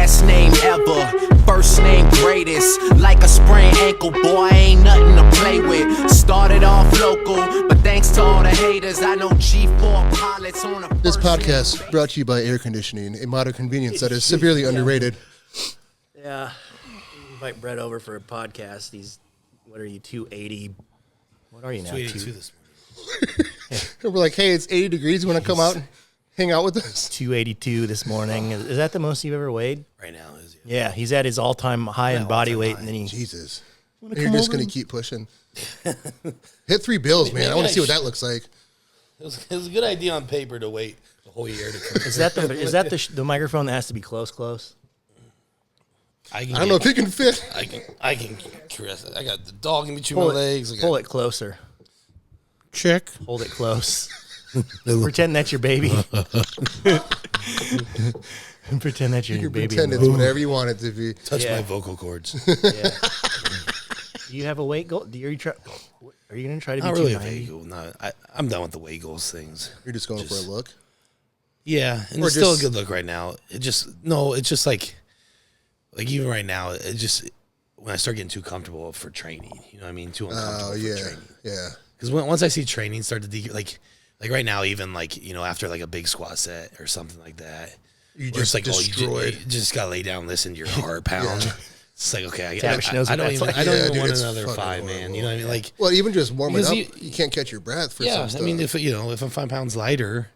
last name ever, first name greatest. Like a sprained ankle, boy, ain't nothing to play with. Started off local, but thanks to all the haters, I know G4 pilots on a. This podcast brought to you by air conditioning, a modern convenience that is severely underrated. Yeah. Invite Brett over for a podcast. He's, what are you, 280? What are you now? 282 this morning. We're like, hey, it's 80 degrees. You want to come out and hang out with us? 282 this morning. Is that the most you've ever weighed? Right now is Yeah, he's at his all-time high in body weight, and then he. Jesus. And you're just going to keep pushing. Hit 3 bills, man. I want to see what that looks like. It was a good idea on paper to wait the whole year to come. Is that the microphone that has to be close? I don't know if it can fit. I can caress it. I got the dog in between my legs. Pull it closer. Check. Hold it close. Pretend that's your baby. Pretend that's your baby. Pretend it's whatever you want it to be. Touch my vocal cords. Yeah. Do you have a weight goal? Are you going to try to be Not really 290? a weight goal. No, I'm done with the weight goals things. You're just going for a look? Yeah, and it's still a good look right now. It's just like even right now, it just, when I start getting too comfortable for training, you know what I mean? Too uncomfortable for training. Yeah. Because once I see training start to like right now, even after like a big squat set or something like that, you just like destroyed. You just gotta lay down and listen to your heart pound. It's like, okay, I don't even want another 5, man. You know what I mean? Like, well, even just warming up, you can't catch your breath for some stuff. I mean, if I'm 5 pounds lighter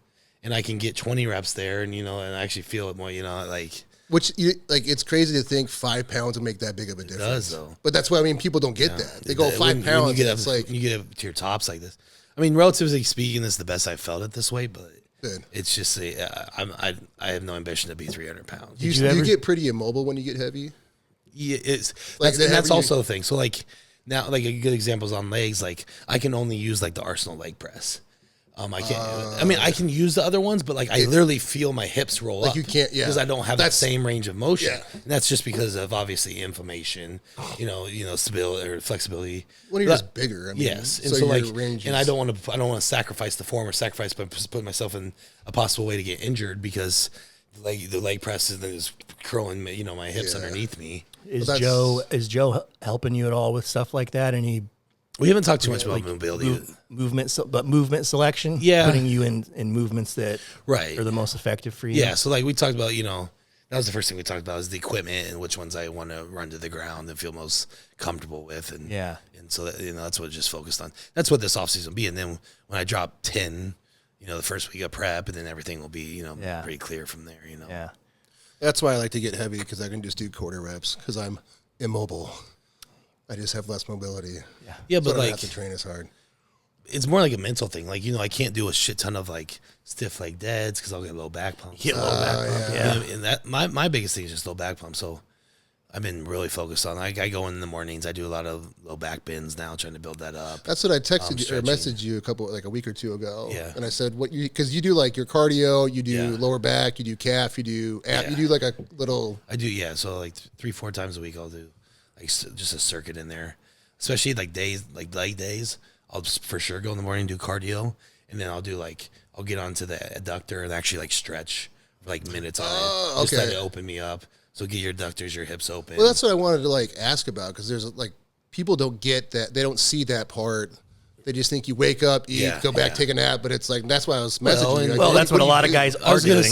and I can get 20 reps there, and and I actually feel it more, like. Which, it's crazy to think 5 pounds will make that big of a difference. It does, though. But that's why, I mean, people don't get that. They go 5 pounds, when you get up to your tops like this. I mean, relatively speaking, this is the best I've felt it this way, but it's just, I have no ambition to be 300 pounds. Do you get pretty immobile when you get heavy? Yeah, that's also the thing. So, now, a good example is on legs. I can only use, the Arsenal leg press. I can't. I can use the other ones, but I literally feel my hips roll up. You can't, because I don't have that same range of motion. Yeah. And that's just because of obviously inflammation, stability or flexibility. When you're just bigger, yes. And so range and I don't want to sacrifice the form or sacrifice, but put myself in a possible way to get injured because the leg press is curling, my hips underneath me. Is Joe helping you at all with stuff like that? We haven't talked too much about mobility. Movement selection? Yeah. Putting you in movements that are the most effective for you? Yeah, so we talked about, that was the first thing we talked about is the equipment and which ones I want to run to the ground and feel most comfortable with. And so that's what I just focused on. That's what this offseason will be. And then when I drop 10, the first week of prep, and then everything will be, pretty clear from there, Yeah. That's why I like to get heavy, because I can just do quarter reps because I'm immobile. I just have less mobility. Yeah, but I don't have to train as hard. It's more like a mental thing. I can't do a shit ton of stiff leg deads because I'll get low back pumps. Low back pump. Yeah. And that my biggest thing is just low back pump. So I've been really focused on. I go in the mornings. I do a lot of low back bends now, trying to build that up. That's what I texted you or messaged you a week or two ago. Yeah. And I said, because you do your cardio, you do lower back, you do calf, you do you do a little. I do, yeah. So 3-4 times a week I'll do just a circuit in there, especially leg days. I'll just for sure go in the morning and do cardio, and then I'll do I'll get onto the adductor and actually stretch for minutes on it. Just let it open me up. So get your adductors, your hips open. Well, that's what I wanted to ask about, because there's people don't get that. They don't see that part. They just think you wake up, eat, go back, take a nap. But it's that's why I was messaging you. Well, that's what a lot of guys are doing.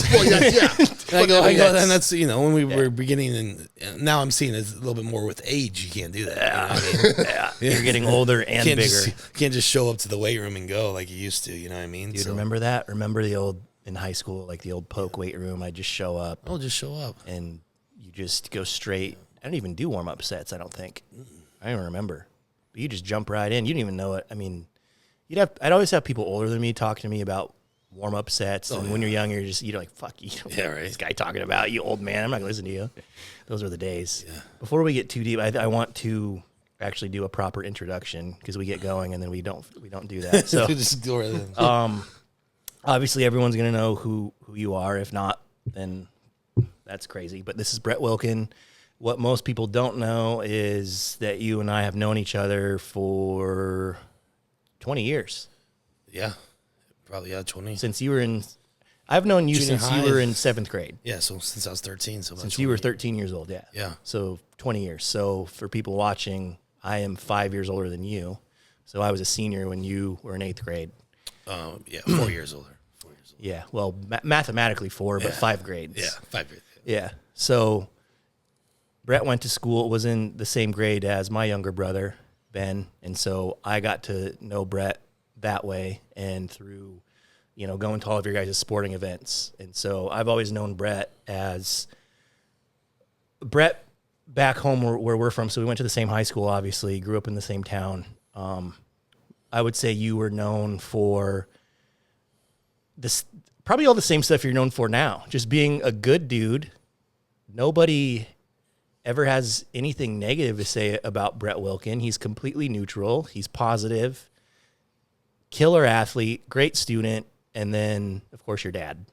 I go, and that's, when we were beginning, and now I'm seeing it's a little bit more with age. You can't do that. You're getting older and bigger. Can't just show up to the weight room and go like you used to. You know what I mean? Dude, remember that? Remember the old, in high school, the old poke weight room? I'd just show up. I'll just show up. And you just go straight. I don't even do warm-up sets, I don't think. I don't even remember. But you just jump right in. You didn't even know it. I mean, I'd always have people older than me talk to me about warm-up sets. And when you're young, you're like, fuck you. This guy talking about you, old man. I'm not going to listen to you. Those are the days. Yeah. Before we get too deep, I want to actually do a proper introduction, because we get going and then we don't do that. So just go right in. Obviously everyone's going to know who you are. If not, then that's crazy. But this is Brett Wilkin. What most people don't know is that you and I have known each other for 20 years. Yeah, probably 20. Since you were in I've known you Junior since high. you were in 7th grade. Yeah, so since I was 13. So Since you were 13 years old, yeah. Yeah. So 20 years. So for people watching, I am 5 years older than you. So I was a senior when you were in 8th grade. Yeah, 4 years older. 4 years older. Yeah. Well, mathematically 4, but 5 grades. Yeah, 5 grades. Yeah. So Brett went to school, was in the same grade as my younger brother, Ben. And so I got to know Brett that way and through, going to all of your guys' sporting events. And so I've always known Brett back home where we're from. So we went to the same high school, obviously, grew up in the same town. I would say you were known for this, probably all the same stuff you're known for now, just being a good dude. Nobody ever has anything negative to say about Brett Wilkin. He's completely neutral. He's positive, killer athlete, great student. And then, of course, your dad.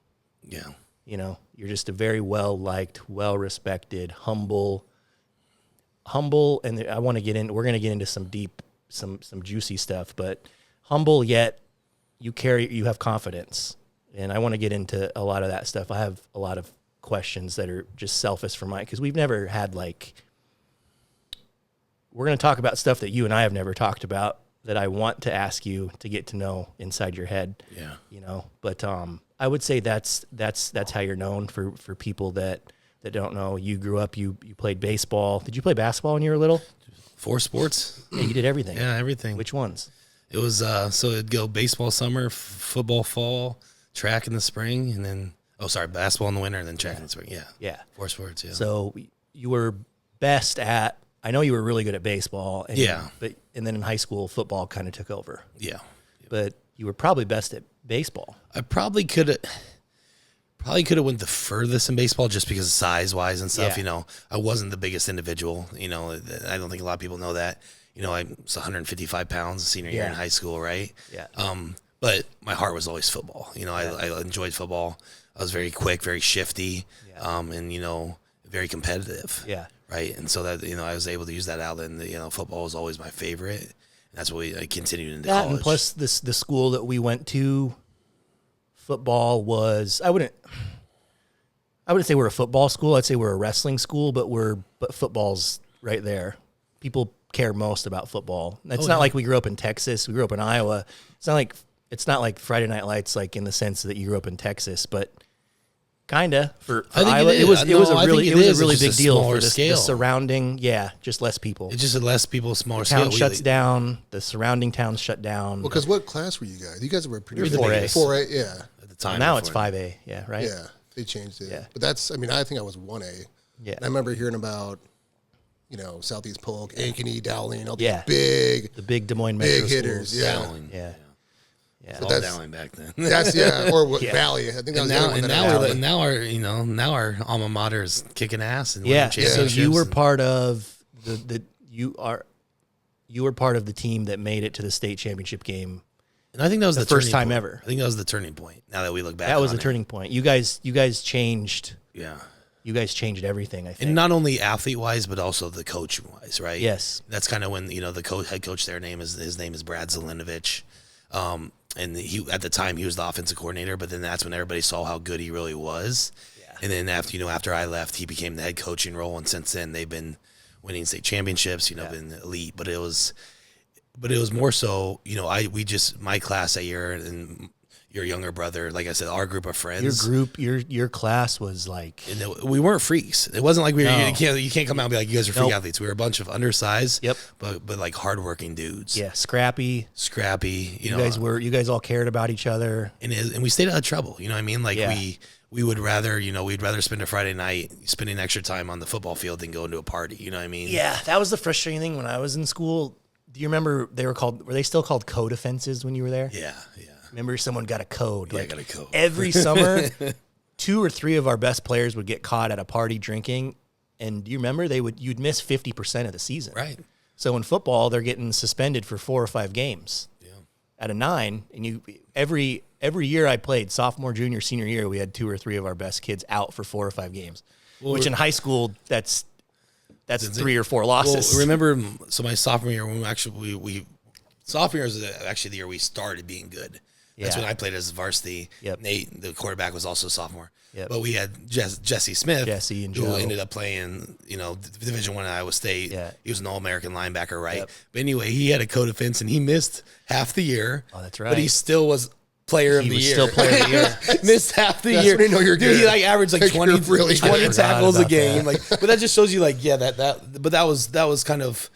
Yeah. You're just a very well-liked, well-respected, humble. And I want to we're going to get into some deep, some juicy stuff, but humble yet you have confidence. And I want to get into a lot of that stuff. I have a lot of questions that are just selfish for Mike, because we've never had we're going to talk about stuff that you and I have never talked about that I want to ask you to get to know inside your head. Yeah. But I would say that's how you're known for people that don't know. You grew up, you played baseball. Did you play basketball when you were little? 4 sports. Yeah, you did everything. Yeah, everything. Which ones? It was so it'd go baseball summer, football fall, track in the spring, and then basketball in the winter, and then track in the spring. Yeah. Yeah. 4 sports, yeah. So you were best at, I know you were really good at baseball. And, Yeah. And then in high school, football kind of took over. Yeah. But you were probably best at baseball. I probably could have went the furthest in baseball just because size wise and stuff. Yeah. I wasn't the biggest individual. I don't think a lot of people know that. I was 155 pounds senior year Yeah. in high school, right? Yeah. But my heart was always football. I enjoyed football. I was very quick, very shifty, and very competitive. Yeah. Right. And so that I was able to use that outlet. And football was always my favorite. And that's what I continued into That, college. and plus the school that we went to, football was, I wouldn't say we're a football school. I'd say we're a wrestling school, but football's right there. People care most about football. It's not like we grew up in Texas. We grew up in Iowa. It's not like Friday Night Lights, like in the sense that you grew up in Texas, but kinda for I think Iowa. it It was I a think really it is. It's big just a deal smaller for the scale. surrounding. Yeah, just less people. It's just less people, smaller Town scale. shuts down. The surrounding towns shut down. Well, because what class were you guys? You guys were pretty We were 4A. 4A, yeah. At the time. Now it's before. 5A. Yeah, right. Yeah, they changed it. Yeah. But I think I was 1A. Yeah. And I remember hearing about, Southeast Polk, Ankeny, Dowling, all these Yeah. big Des Moines Metro big hitters. schools. Yeah. Dowling. Yeah. Yeah. All that's- Dowling back then. That's or what Yeah. Valley. I think that was And the now, other one and that I now, had. now our alma mater is kicking ass and Yeah. winning So championships. you were and- part of you were part of the team that made it to the state championship game. and I think that was the first turning time point. ever. I think that was the turning point. Now that we look back, That was on the it. turning point. You guys changed. Yeah. You guys changed everything, I think. And not only athlete wise, but also the coach wise, right? Yes. That's kind of when the head coach. His name is Brad Zelinovich, and he at the time he was the offensive coordinator. But then that's when everybody saw how good he really was. Yeah. And then after I left, he became the head coaching role, and since then they've been winning state championships. Been elite. But it was more so. My class that year and your younger brother, like I said, our group of friends. Your class was like. And we weren't freaks. It wasn't like we were. No. You can't come out and be like, you guys are freak Nope. athletes. We were a bunch of undersized, Yep. but like hardworking dudes. Yeah, scrappy. Scrappy. You guys all cared about each other. and we stayed out of trouble. You know what I mean? Like Yeah. we would rather we'd rather spend a Friday night spending extra time on the football field than going to a party. You know what I mean? Yeah, that was the frustrating thing when I was in school. Do you remember were they still called code offenses when you were there? Yeah. Yeah. Remember someone got a code. Yeah, I got a code. Every summer, 2 or 3 of our best players would get caught at a party drinking. And do you remember you'd miss 50% of the season. Right. So in football, they're getting suspended for 4 or 5 games. Yeah. Out of 9, and every year I played, sophomore, junior, senior year, we had 2 or 3 of our best kids out for 4 or 5 games. Which in high school, that's 3 or 4 losses. Well, remember, so my sophomore year, when sophomore year was actually the year we started being good. That's Yeah. when I played as varsity. Yep. Nate, the quarterback, was also a sophomore. Yep. But we had Jesse Smith, Jesse and who Joe. ended up playing, Division I at Iowa State. Yeah. He was an All-American linebacker, right? Yep. But anyway, he had a co-defense, and he missed half the year. Oh, that's But he right. still was player of He the was year. still player of the year. Missed half the That's year. when you know you're Dude, he good. like averaged like Like, 20, you're really 20 good. tackles a about game. that. But that just shows you but that was kind of,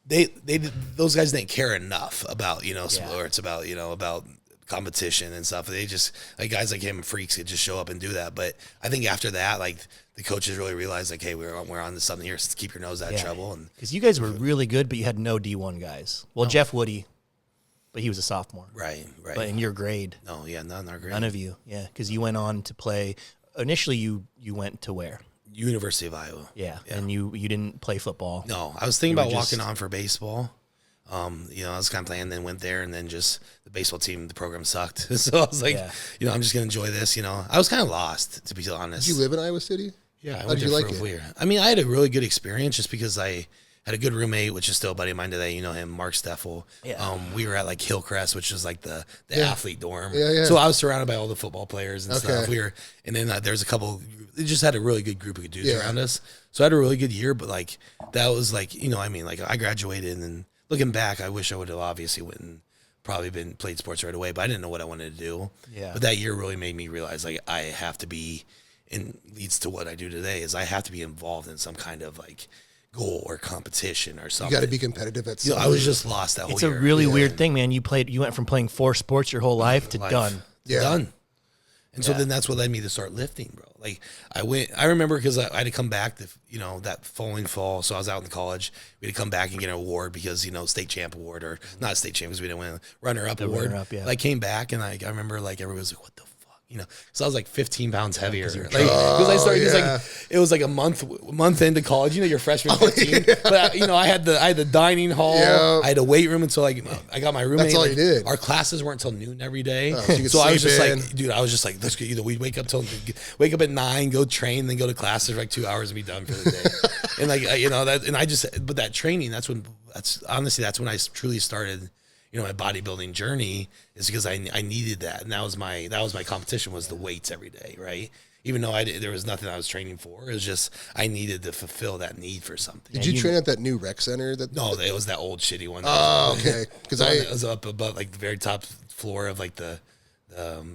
those guys didn't care enough about, sports, about competition and stuff. They just, like, guys like him, freaks, could just show up and do that. But I think after that, like, the coaches really realized, like, hey, we're on to something here. So keep your nose out of trouble. And Because you guys were really good, but you had no D1 guys. Well, Jeff Woody, but he was a sophomore. right. But in your grade, No, yeah, none are great. none of you. Yeah, because you went on to play. Initially, you went to where? University of Iowa. Yeah, and you didn't play football. No, I was thinking You were about walking just- on for baseball. I was kind of playing, then went there, and then just the baseball team, the program sucked. So I was like, Yeah. I'm just gonna enjoy this. I was kind of lost, to be honest. Did you live in Iowa City? Yeah, I How went did you there like for a it? year. I mean, I had a really good experience just because I had a good roommate, which is still a buddy of mine today. You know him, Mark Steffel. Yeah. We were at like Hillcrest, which was like the Yeah. athlete dorm. Yeah, yeah. So I was surrounded by all the football players and stuff. Okay. And then there's a couple. It just had a really good group of dudes Yeah. around us. So I had a really good year. But like that was like, like I graduated, and looking back, I wish I would have obviously went and probably played sports right away. But I didn't know what I wanted to do. Yeah. But that year really made me realize like I have to be. And leads to what I do today is I have to be involved in some kind of like goal or competition or You something. got to be competitive at some I was just lost that whole It's year. a really weird thing, man. You went from playing 4 sports your whole life to done. Yeah. Done. And so Yeah. then that's what led me to start lifting, bro. Like I remember because I had to come back that following fall. So I was out in college. We had to come back and get an award because, state champ award, or not state champ because we didn't win, runner-up award. runner-up, yeah. But I came back and I remember like everybody was like, what the fuck? So I was like 15 pounds heavier. you're Like, because I started, yeah. it was like a month into college, your freshman 15. But I had the dining hall, Yeah. I had a weight room until I got my roommate. That's all like, you did. Our classes weren't until noon every day. so you could So I was sleep just in. like, dude, I was just like, let's go. We'd wake up at 9, go train, then go to classes for like 2 hours and be done for the day. And but that training, that's when I truly started, my bodybuilding journey, is because I needed that. And that was my competition, was the weights every day. Right. Even though there was nothing I was training for, it was just, I needed to fulfill that need for something. Did you train at that new rec center? No, it was that old shitty one. Oh, okay. Because It was up above like the very top floor of like the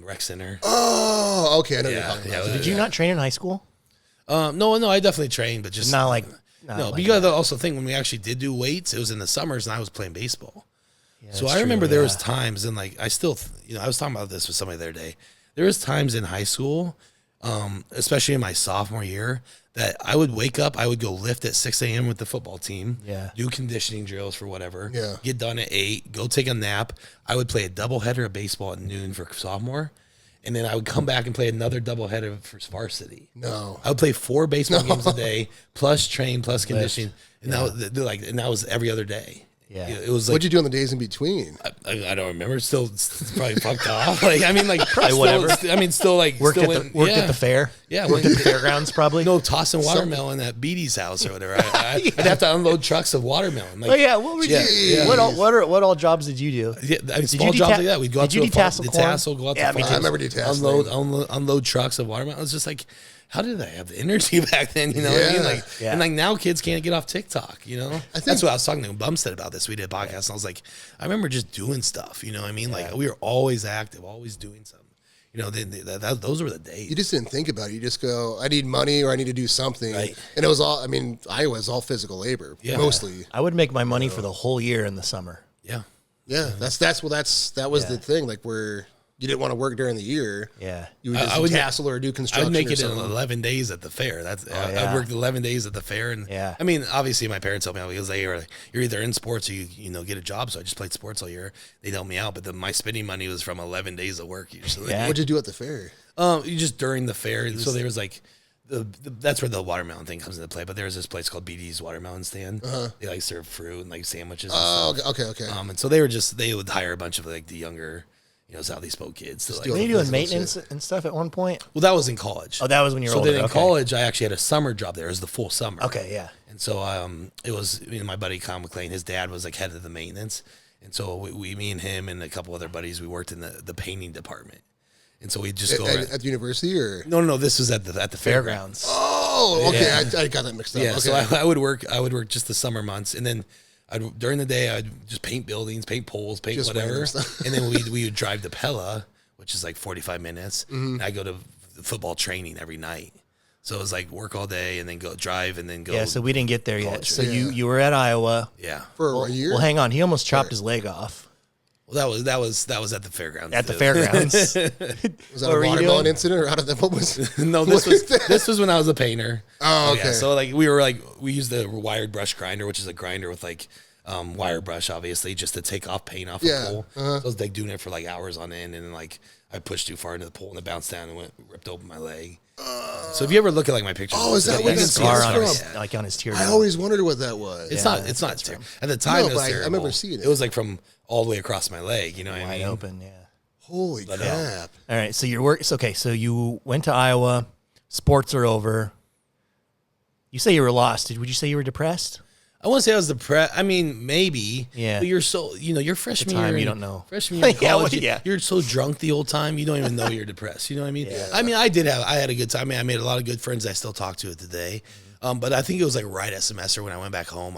rec center. Oh, okay. I know what you're Yeah, talking yeah, about. Did you not train in high school? No, I definitely trained, but just Not like no. like But you got to also think, when we actually did do weights, it was in the summers and I was playing baseball. Yeah, So that's I remember true, there yeah. was times, and like I still, I was talking about this with somebody the other day. There was times in high school, especially in my sophomore year, that I would wake up, I would go lift at 6 a.m. with the football team, Yeah. do conditioning drills for whatever, Yeah. get done at 8, go take a nap. I would play a doubleheader of baseball at noon for sophomore, and then I would come back and play another doubleheader for varsity. No. I would play 4 baseball games a day, plus train, plus conditioning, and that was every other day. Yeah. It was like, What'd you do on the days in between? I don't remember. Still, it's probably fucked off. Like, I mean, like Probably whatever. Still like Worked still at the fair. Yeah, Worked at the fairgrounds probably. No, tossing watermelon at Beatty's house or whatever. I'd have to unload trucks of watermelon. Like, Oh yeah, what were you? Yeah. What all jobs did you do? yeah, I mean, Did small you jobs deta- like that. We'd go out did you to a detassel corn? farm, go out Yeah, to me farm, too. I remember detasseling. unload trucks of watermelon. It's just like, how did I have the energy back then? You know what I mean? Yeah. Like, Yeah. and like now kids can't get off TikTok. That's think- what I was talking to Bumstead about this. We did a podcast, and I was like, I remember just doing stuff. You know what I mean? Like we were always active, always doing something. Those were the days. You just didn't think about it. You just go, I need money or I need to do something. Right. And it was all, Iowa is all physical labor, Yeah. mostly. I would make my money for the whole year in the summer. Yeah. Yeah. That was the thing. Like where you didn't want to work during the year. Yeah. You would just I would tassel or do I'd construction make or it in something. 11 days at the fair. yeah. I worked 11 days at the fair, and Yeah. I mean, obviously, my parents helped me out because they were like, you're either in sports or you get a job. So I just played sports all year. They'd help me out, but my spending money was from 11 days of work usually. Yeah. What'd you do at the fair? You just during the fair. So there was like that's where the watermelon thing comes into play. But there was this place called BD's Watermelon Stand. They like serve fruit and like sandwiches. And Oh, stuff. okay. And so they would hire a bunch of like the younger, Southeast spoke kids to like. do Were it. you doing Physical maintenance and stuff at one point? Well, that was in college. Oh, that was when you were So older. then in okay. college, I actually had a summer job there. It was the full summer. Okay, yeah. And so it was my buddy Con McLean. His dad was like head of the maintenance, And so me and him and a couple other buddies, we worked in the painting department. And so we just go at the university or no. This was at the fairgrounds. Oh, okay. Yeah. I got that mixed up. Yeah. Okay. So I would work just the summer months, and then during the day I'd just paint buildings, paint poles, paint Just whatever. random stuff. And then we would drive to Pella, which is like 45 minutes. And I go to football training every night. So it was like work all day and then go drive and then go. Yeah, so we didn't get there yet. college. So you were at Iowa. Yeah. For a year. Well, hang on. He almost chopped his leg off Well, that was at the fairgrounds. at the fairgrounds. Was that What a were you watermelon doing? incident or how did that? What was? No, this was when I was a painter. Oh, okay. Yeah, so we used the wired brush grinder, which is a grinder with wire brush, obviously, just to take off paint off Yeah, a pole. So I was like doing it for like hours on end, and then like I pushed too far into the pole and it bounced down and ripped open my leg. So if you ever look at like my pictures, Oh, is that where Like a that's scar on from? his, like on his teardrop. I always wondered what that was. It's not at the time. No, it was but I terrible. remember seeing it. It was like from all the way across my leg. You know what I Wide mean? open, yeah. Holy crap! All right, so your work. Okay, so you went to Iowa. Sports are over. You say you were lost. Would you say you were depressed? I want to say I was depressed. I mean, maybe. Yeah. But you're so, your freshman time, year. you don't know. Freshman year in Yeah, college, well, yeah. you're so drunk the whole time, you don't even know you're depressed. You know what I mean? I mean, I had a good time. I mean, I made a lot of good friends I still talk to today. But I think it was like right at semester when I went back home.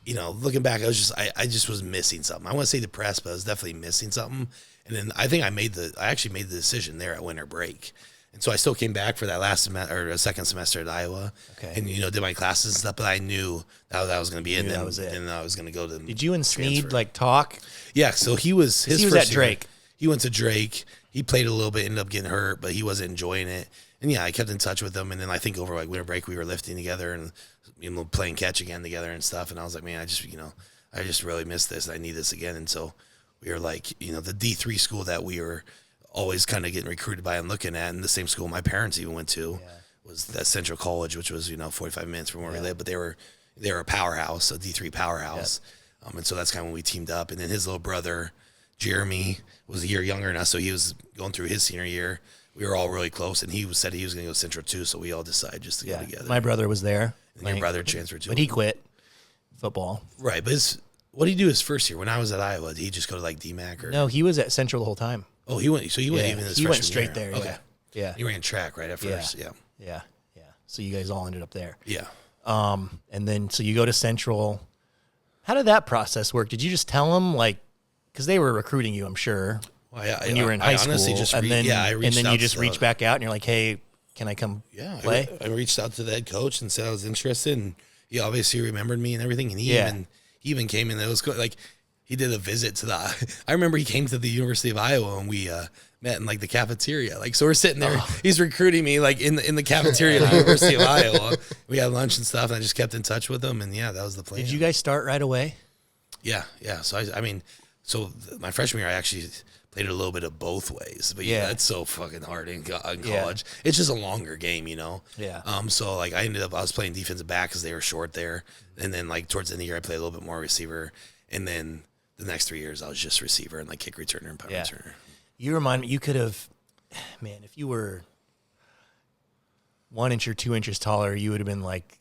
Looking back, I just was missing something. I want to say depressed, but I was definitely missing something. And then I think I actually made the decision there at winter break. And so I still came back for that last semester or second semester at Iowa. Okay. And, did my classes and stuff, but I knew that was going to be it. And that was it. And I was going to go to Did you and Sneed transfer. like talk? Yeah, so he was his He was first at year, Drake. He went to Drake. He played a little bit, ended up getting hurt, but he wasn't enjoying it. And yeah, I kept in touch with him. And then I think over like winter break, we were lifting together and playing catch again together and stuff. And I was like, man, I just really miss this. I need this again. And so we were like, the D3 school that we were always kind of getting recruited by and looking at, and the same school my parents even went to was that Central College, which was 45 minutes from where we lived, but they were a powerhouse, a D3 powerhouse. And so that's kind of when we teamed up. And then his little brother Jeremy was a year younger than us, so he was going through his senior year. We were all really close, and he said he was going to go Central too, so we all decided just to go together. My brother was there. And your brother transferred too, but he quit football. Right, but what did he do his first year? When I was at Iowa, did he just go to like DMAC or? No, he was at Central the whole time. Oh, he went. So he went even his he freshman went straight year. there. Okay. Yeah. He ran track right at first. Yeah. Yeah. So you guys all ended up there. Yeah. And then so you go to Central. How did that process work? Did you just tell them because they were recruiting you? I'm sure. Well, when you were in high school, and then you just reached back out and you're like, hey, can I come play? I reached out to the head coach and said I was interested, and he obviously remembered me and everything, and he even came in. It was good. Like he did a visit to I remember he came to the University of Iowa and we met in like the cafeteria. Like so we're sitting there. He's recruiting me like in the cafeteria of the University of Iowa. We had lunch and stuff, and I just kept in touch with him, and that was the plan. Did you guys start right away? Yeah. So my freshman year I actually played a little bit of both ways, but it's so fucking hard in college. Yeah. It's just a longer game, Yeah. So like I was playing defensive back because they were short there, and then like towards the end of the year I played a little bit more receiver, and then the next 3 years I was just receiver and like kick returner and punt returner. You remind me. You could have, man, if you were 1 inch or 2 inches taller, you would have been like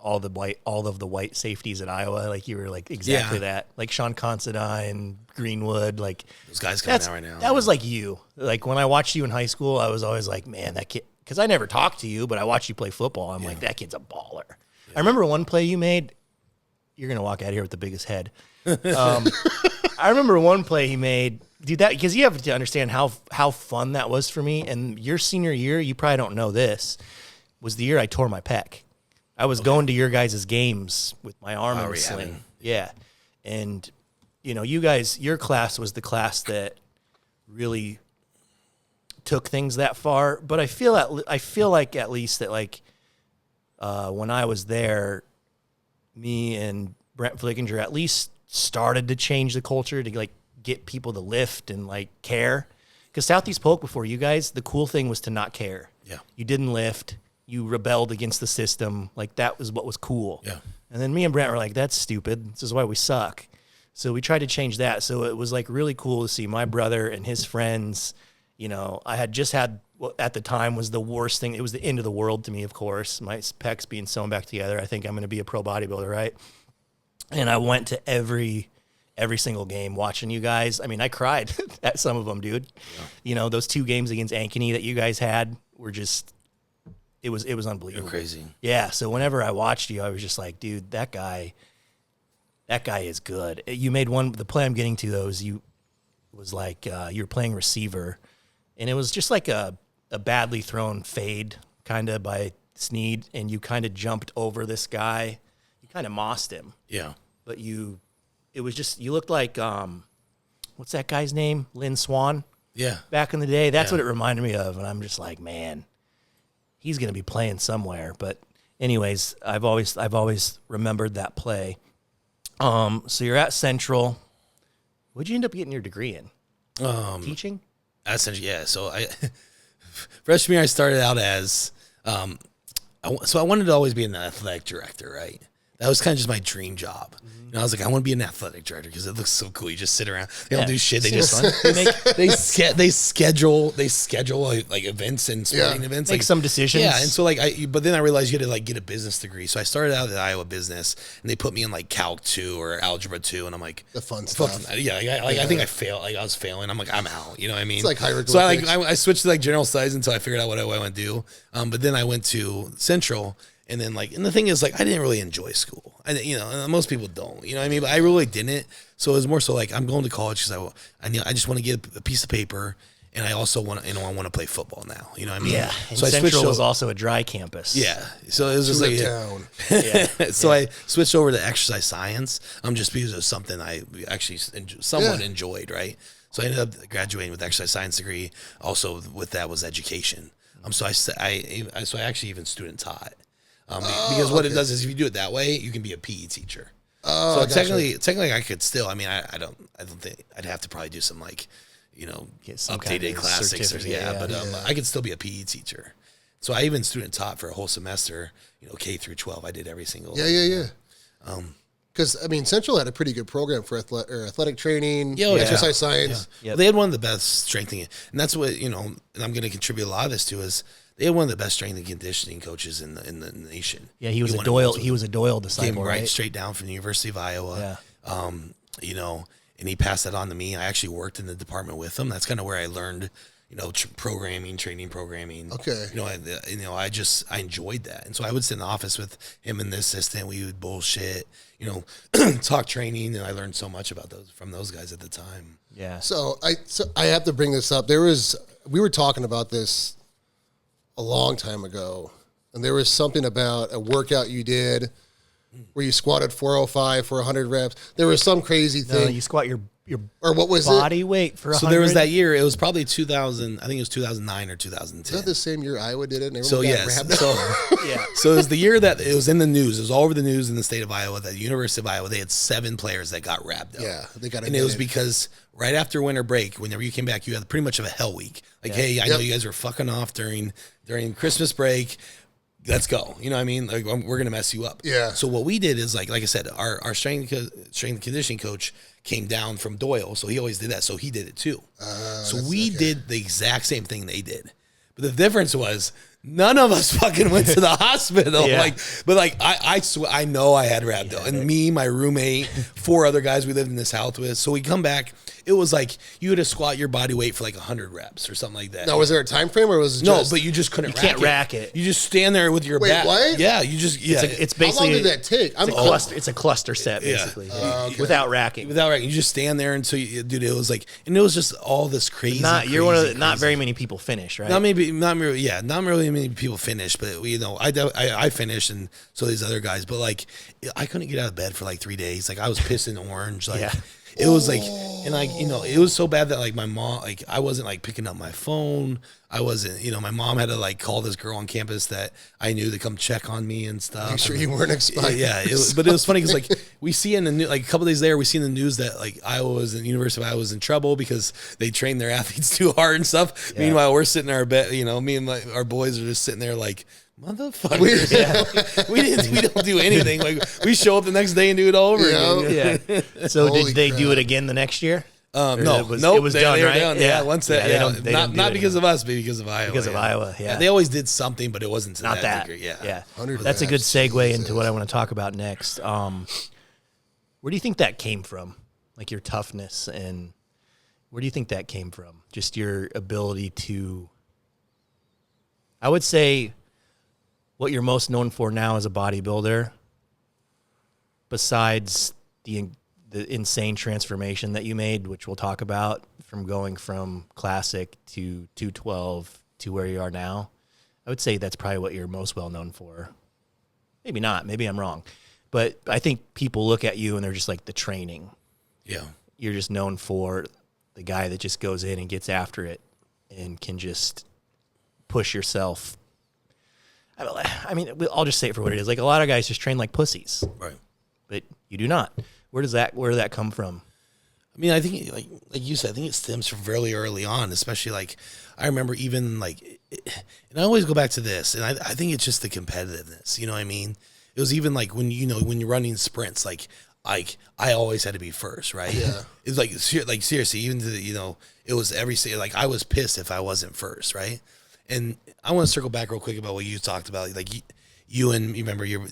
all of the white safeties at Iowa. Like you were like exactly that. Like Sean Considine, Greenwood, like those guys coming out right now. That was like you. Like when I watched you in high school, I was always like, man, that kid. Because I never talked to you, but I watched you play football. I'm like, that kid's a baller. Yeah. I remember one play you made. You're gonna walk out here with the biggest head. I remember one play he made. Dude, that because you have to understand how fun that was for me. And your senior year, you probably don't know this, was the year I tore my pec. I was going to your guys' games with my arm in a sling. Yeah. And, you guys, your class was the class that really took things that far. But I feel like at least that, like, when I was there, me and Brent Flickinger at least started to change the culture to, like, get people to lift and, like, care. Because Southeast Polk, before you guys, the cool thing was to not care. Yeah. You didn't lift. You rebelled against the system. Like, that was what was cool. Yeah. And then me and Brent were like, that's stupid. This is why we suck. So we tried to change that. So it was, like, really cool to see my brother and his friends. I had just had, what at the time was the worst thing. It was the end of the world to me, of course. My pecs being sewn back together. I think I'm going to be a pro bodybuilder, right? And I went to every every single game watching you guys. I mean, I cried at some of them, dude. Yeah. You know, those 2 games against Ankeny that you guys had were just, it was unbelievable. You're crazy. Yeah. So whenever I watched you, I was just like, dude, that guy is good. You made the play I'm getting to those, was like, you were playing receiver, and it was just like a badly thrown fade kind of by Sneed, and you kind of jumped over this guy. You kind of mossed him. Yeah. But you looked like, what's that guy's name? Lynn Swan? Yeah. Back in the day. That's what it reminded me of. And I'm just like, man, he's going to be playing somewhere. But anyways, I've always remembered that play. So you're at Central. What'd you end up getting your degree in? Teaching? Essentially, yeah. So freshman year I started out as, so I wanted to always be an athletic director, right? That was kind of just my dream job. You know, I was like, I want to be an athletic director because it looks so cool. You just sit around, they don't do shit. They just they schedule like events and sporting events, make some decisions. Yeah, and so but then I realized you had to like get a business degree. So I started out at Iowa Business, and they put me in like Calc 2 or Algebra 2, and I'm like, the fun stuff. I think I failed. Like I was failing. I'm like, I'm out. You know what I mean? It's like hieroglyphics. So I switched to like general studies until I figured out what I want to do. But then I went to Central. And then and the thing is, like, I didn't really enjoy school. And most people don't, you know what I mean? But I really didn't. So it was more so like, I'm going to college because I just want to get a piece of paper, and I also want to, I want to play football now. You know what I mean? Yeah. So and Central was also a dry campus. Yeah. So it was just like, so I switched over to exercise science, just because it was something I actually somewhat enjoyed, right? So I ended up graduating with exercise science degree. Also with that was education. So I actually even student taught. Because what it does is if you do it that way, you can be a PE teacher. So technically I could still, I don't think I'd have to probably do some updated kind of classics but I could still be a PE teacher. So I even student taught for a whole semester, K through 12. I did every single. Because Central had a pretty good program for athletic training, exercise science. Yeah. Well, they had one of the best strengthening, and that's what and I'm going to contribute a lot of this to is they had one of the best strength and conditioning coaches in the nation. Yeah, he was a Doyle. He was a Doyle disciple, came right? Straight down from the University of Iowa. Yeah. And he passed that on to me. I actually worked in the department with him. That's kind of where I learned, training programming. Okay. I enjoyed that, and so I would sit in the office with him and the assistant. We would bullshit, talk training, and I learned so much about from those guys at the time. Yeah. So I have to bring this up. We were talking about this a long time ago, and there was something about a workout you did where you squatted 405 for 100 reps. There was some crazy thing. No, you squat your or what was body weight for 100. So there was that year. It was probably 2000. I think it was 2009 or 2010. Is that the same year Iowa did it? And so yes. So it was the year that it was in the news. It was all over the news in the state of Iowa that the University of Iowa, they had 7 players that got wrapped up. Yeah, they got. And it was because right after winter break, whenever you came back, you had pretty much of a hell week. Like, hey, I know you guys were fucking off during Christmas break. Let's go. You know what I mean? Like, we're gonna mess you up. Yeah. So what we did is like I said, our strength and conditioning coach came down from Doyle, so he always did that. So he did it too. So we did the exact same thing they did, but the difference was none of us fucking went to the hospital. Yeah. I know I had rhabdo, and me, my roommate, 4 other guys we lived in this house with. So we come back. It was like you had to squat your body weight for like 100 reps or something like that. Now, was there a time frame or was it no? But you just couldn't. You can't rack it. You just stand there with your back. What? Yeah, you just It's basically. How long did that take? It's a cluster set basically. Without racking. Without racking, you just stand there until dude. It was like, and it was just all this crazy. Not very many people finish, right? Not really many people finish, but I finished, and so these other guys. But like, I couldn't get out of bed for like 3 days. Like I was pissing orange. Like. Yeah. It was like, and like, it was so bad that like my mom, like I wasn't like picking up my phone. I wasn't, my mom had to like call this girl on campus that I knew to come check on me and stuff. Make sure you weren't expired. Yeah. But it was funny because like we see in the news, like a couple of days later, we see in the news that like University of Iowa was in trouble because they trained their athletes too hard and stuff. Yeah. Meanwhile, we're sitting in our bed, me and our boys are just sitting there like, motherfucker. We don't do anything. Like we show up the next day and do it all over again. Yeah. So did they do it again the next year? No, it was done, right? Done. Yeah, once that. Not because of us, but because of Iowa. Because of Iowa. Yeah. They always did something, but it wasn't to that degree. Yeah. That's a good segue into what I want to talk about next. Where do you think that came from? like your toughness, and where do you think that came from? Just your ability to, I would say, what you're most known for now as a bodybuilder, besides the insane transformation that you made, which we'll talk about, from going from classic to 212 to where you are now. I would say that's probably what you're most well known for. Maybe not. Maybe I'm wrong. But I think people look at you and they're just like the training. Yeah. You're just known for the guy that just goes in and gets after it and can just push yourself. I mean, I'll just say it for what it is. Like, a lot of guys just train like pussies. Right. But you do not. Where did that come from? I mean, I think like you said, I think it stems from fairly early on, especially like I remember even like, and I always go back to this, and I think it's just the competitiveness. You know what I mean? It was even like when when you're running sprints, like I always had to be first, right? Yeah. It's like seriously, even to it was every like I was pissed if I wasn't first, right? And I want to circle back real quick about what you talked about, like you remember your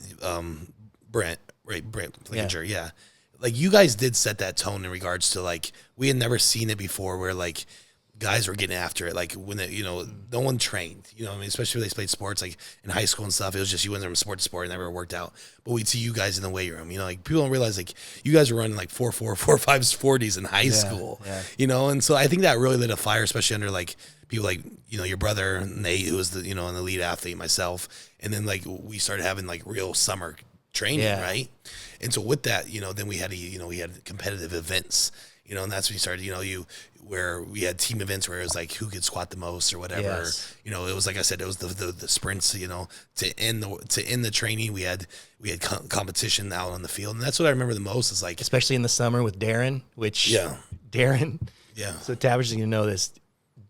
Brent, right? Brent Flanger, yeah. Like, you guys did set that tone in regards to, like, we had never seen it before where, like, guys were getting after it. Like, when, no one trained, I mean, especially when they played sports, like, in high school and stuff. It was just you went from sport to sport and never worked out. But we'd see you guys in the weight room, like, people don't realize, like, you guys were running, like, 4.5s, 40s in high school, And so I think that really lit a fire, especially under, like, people like, your brother, Nate, who was the, an elite athlete, myself. And then, like, we started having, like, real summer training, right? And so with that, then we had we had competitive events, and that's when you started, where we had team events where it was like who could squat the most or whatever. Yes. It was like I said, it was the sprints, to end the training, we had competition out on the field, and that's what I remember the most is like, especially in the summer with Darren, Darren. Yeah. So Tavish is gonna know this.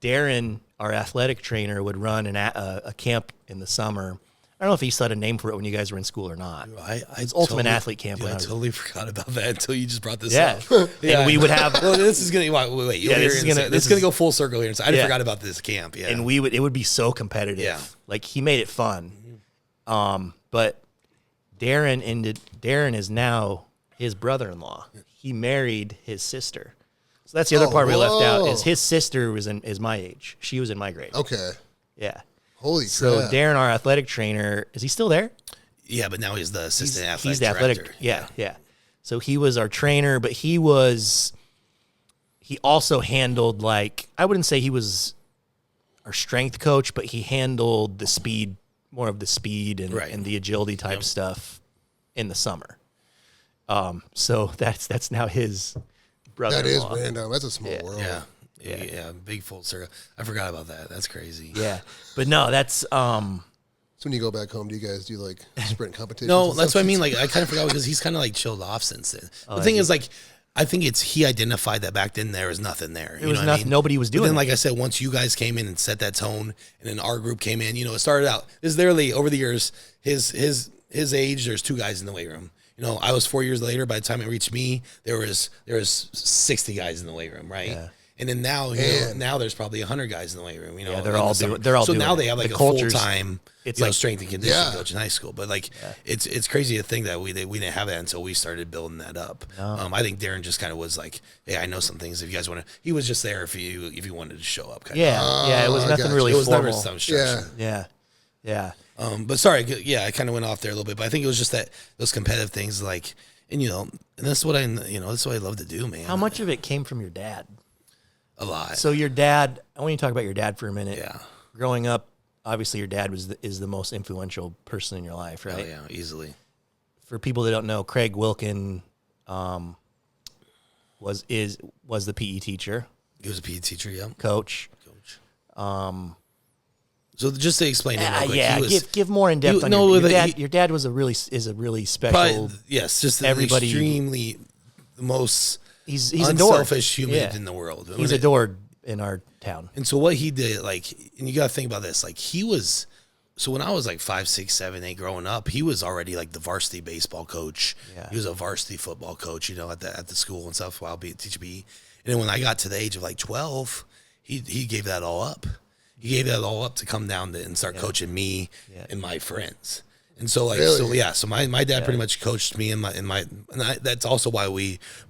Darren, our athletic trainer, would run a camp in the summer. I don't know if he set a name for it when you guys were in school or not. It's Ultimate Athlete Camp. I totally forgot about that until you just brought this up. And we would have. Well, this is gonna wait. This is gonna go full circle here. So I forgot about this camp. Yeah, and it would be so competitive. Yeah, like he made it fun. But Darren is now his brother-in-law. He married his sister. So that's the other part we left out. Is his sister is my age. She was in my grade. Okay. Yeah. Holy crap. So Darren, our athletic trainer, is he still there? Yeah, but now he's the assistant athletic He's the director. athletic. Yeah. So he was our trainer, but he also handled, like, I wouldn't say he was our strength coach, but he handled the speed, more of the speed and the agility type stuff in the summer. So that's now his brother-in-law. That is random. That's a small world. Yeah, big full circle. I forgot about that. That's crazy. Yeah, but no, that's So when you go back home, do you guys do like sprint competitions? No, that's what I mean. Like, I kind of forgot because he's kind of like chilled off since then. The thing is, like, I think he identified that back then there was nothing there. It was nothing. Nobody was doing. But then, like I said, once you guys came in and set that tone, and then our group came in, it started out. This is literally over the years. His age. There's 2 guys in the weight room. I was 4 years later. By the time it reached me, there was 60 guys in the weight room, right? Yeah. And then now, now there's probably 100 guys in the weight room. They're all so now they have like a full time. It's like strength and conditioning coach in high school. But like it's crazy to think that we didn't have that until we started building that up. No. I think Darren just kind of was like, hey, I know some things. If you guys want to, he was just there if you wanted to show up. It was nothing really formal. It was never some structure. Yeah. But sorry, I kind of went off there a little bit. But I think it was just that those competitive things, like, and that's what that's what I love to do, man. How much of it came from your dad? A lot. So your dad, I want you to talk about your dad for a minute. Yeah. Growing up, obviously your dad is the most influential person in your life, right? Oh, yeah, easily. For people that don't know, Craig Wilkin was the PE teacher. He was a PE teacher, yeah. Coach. So just to explain it, give more in depth on your dad. Your dad is a really special. Probably, yes, just everybody extremely the most. He's unselfish human in the world. He's adored in our town. And so what he did, like, and you got to think about this, like he was. So when I was like 5, 6, 7, 8 growing up, he was already like the varsity baseball coach. Yeah. He was a varsity football coach, at the school and stuff while teaching PE. And then when I got to the age of like 12, he gave that all up. He gave that all up to come down and start coaching me and my friends. And so Really? so my dad pretty much coached me that's also why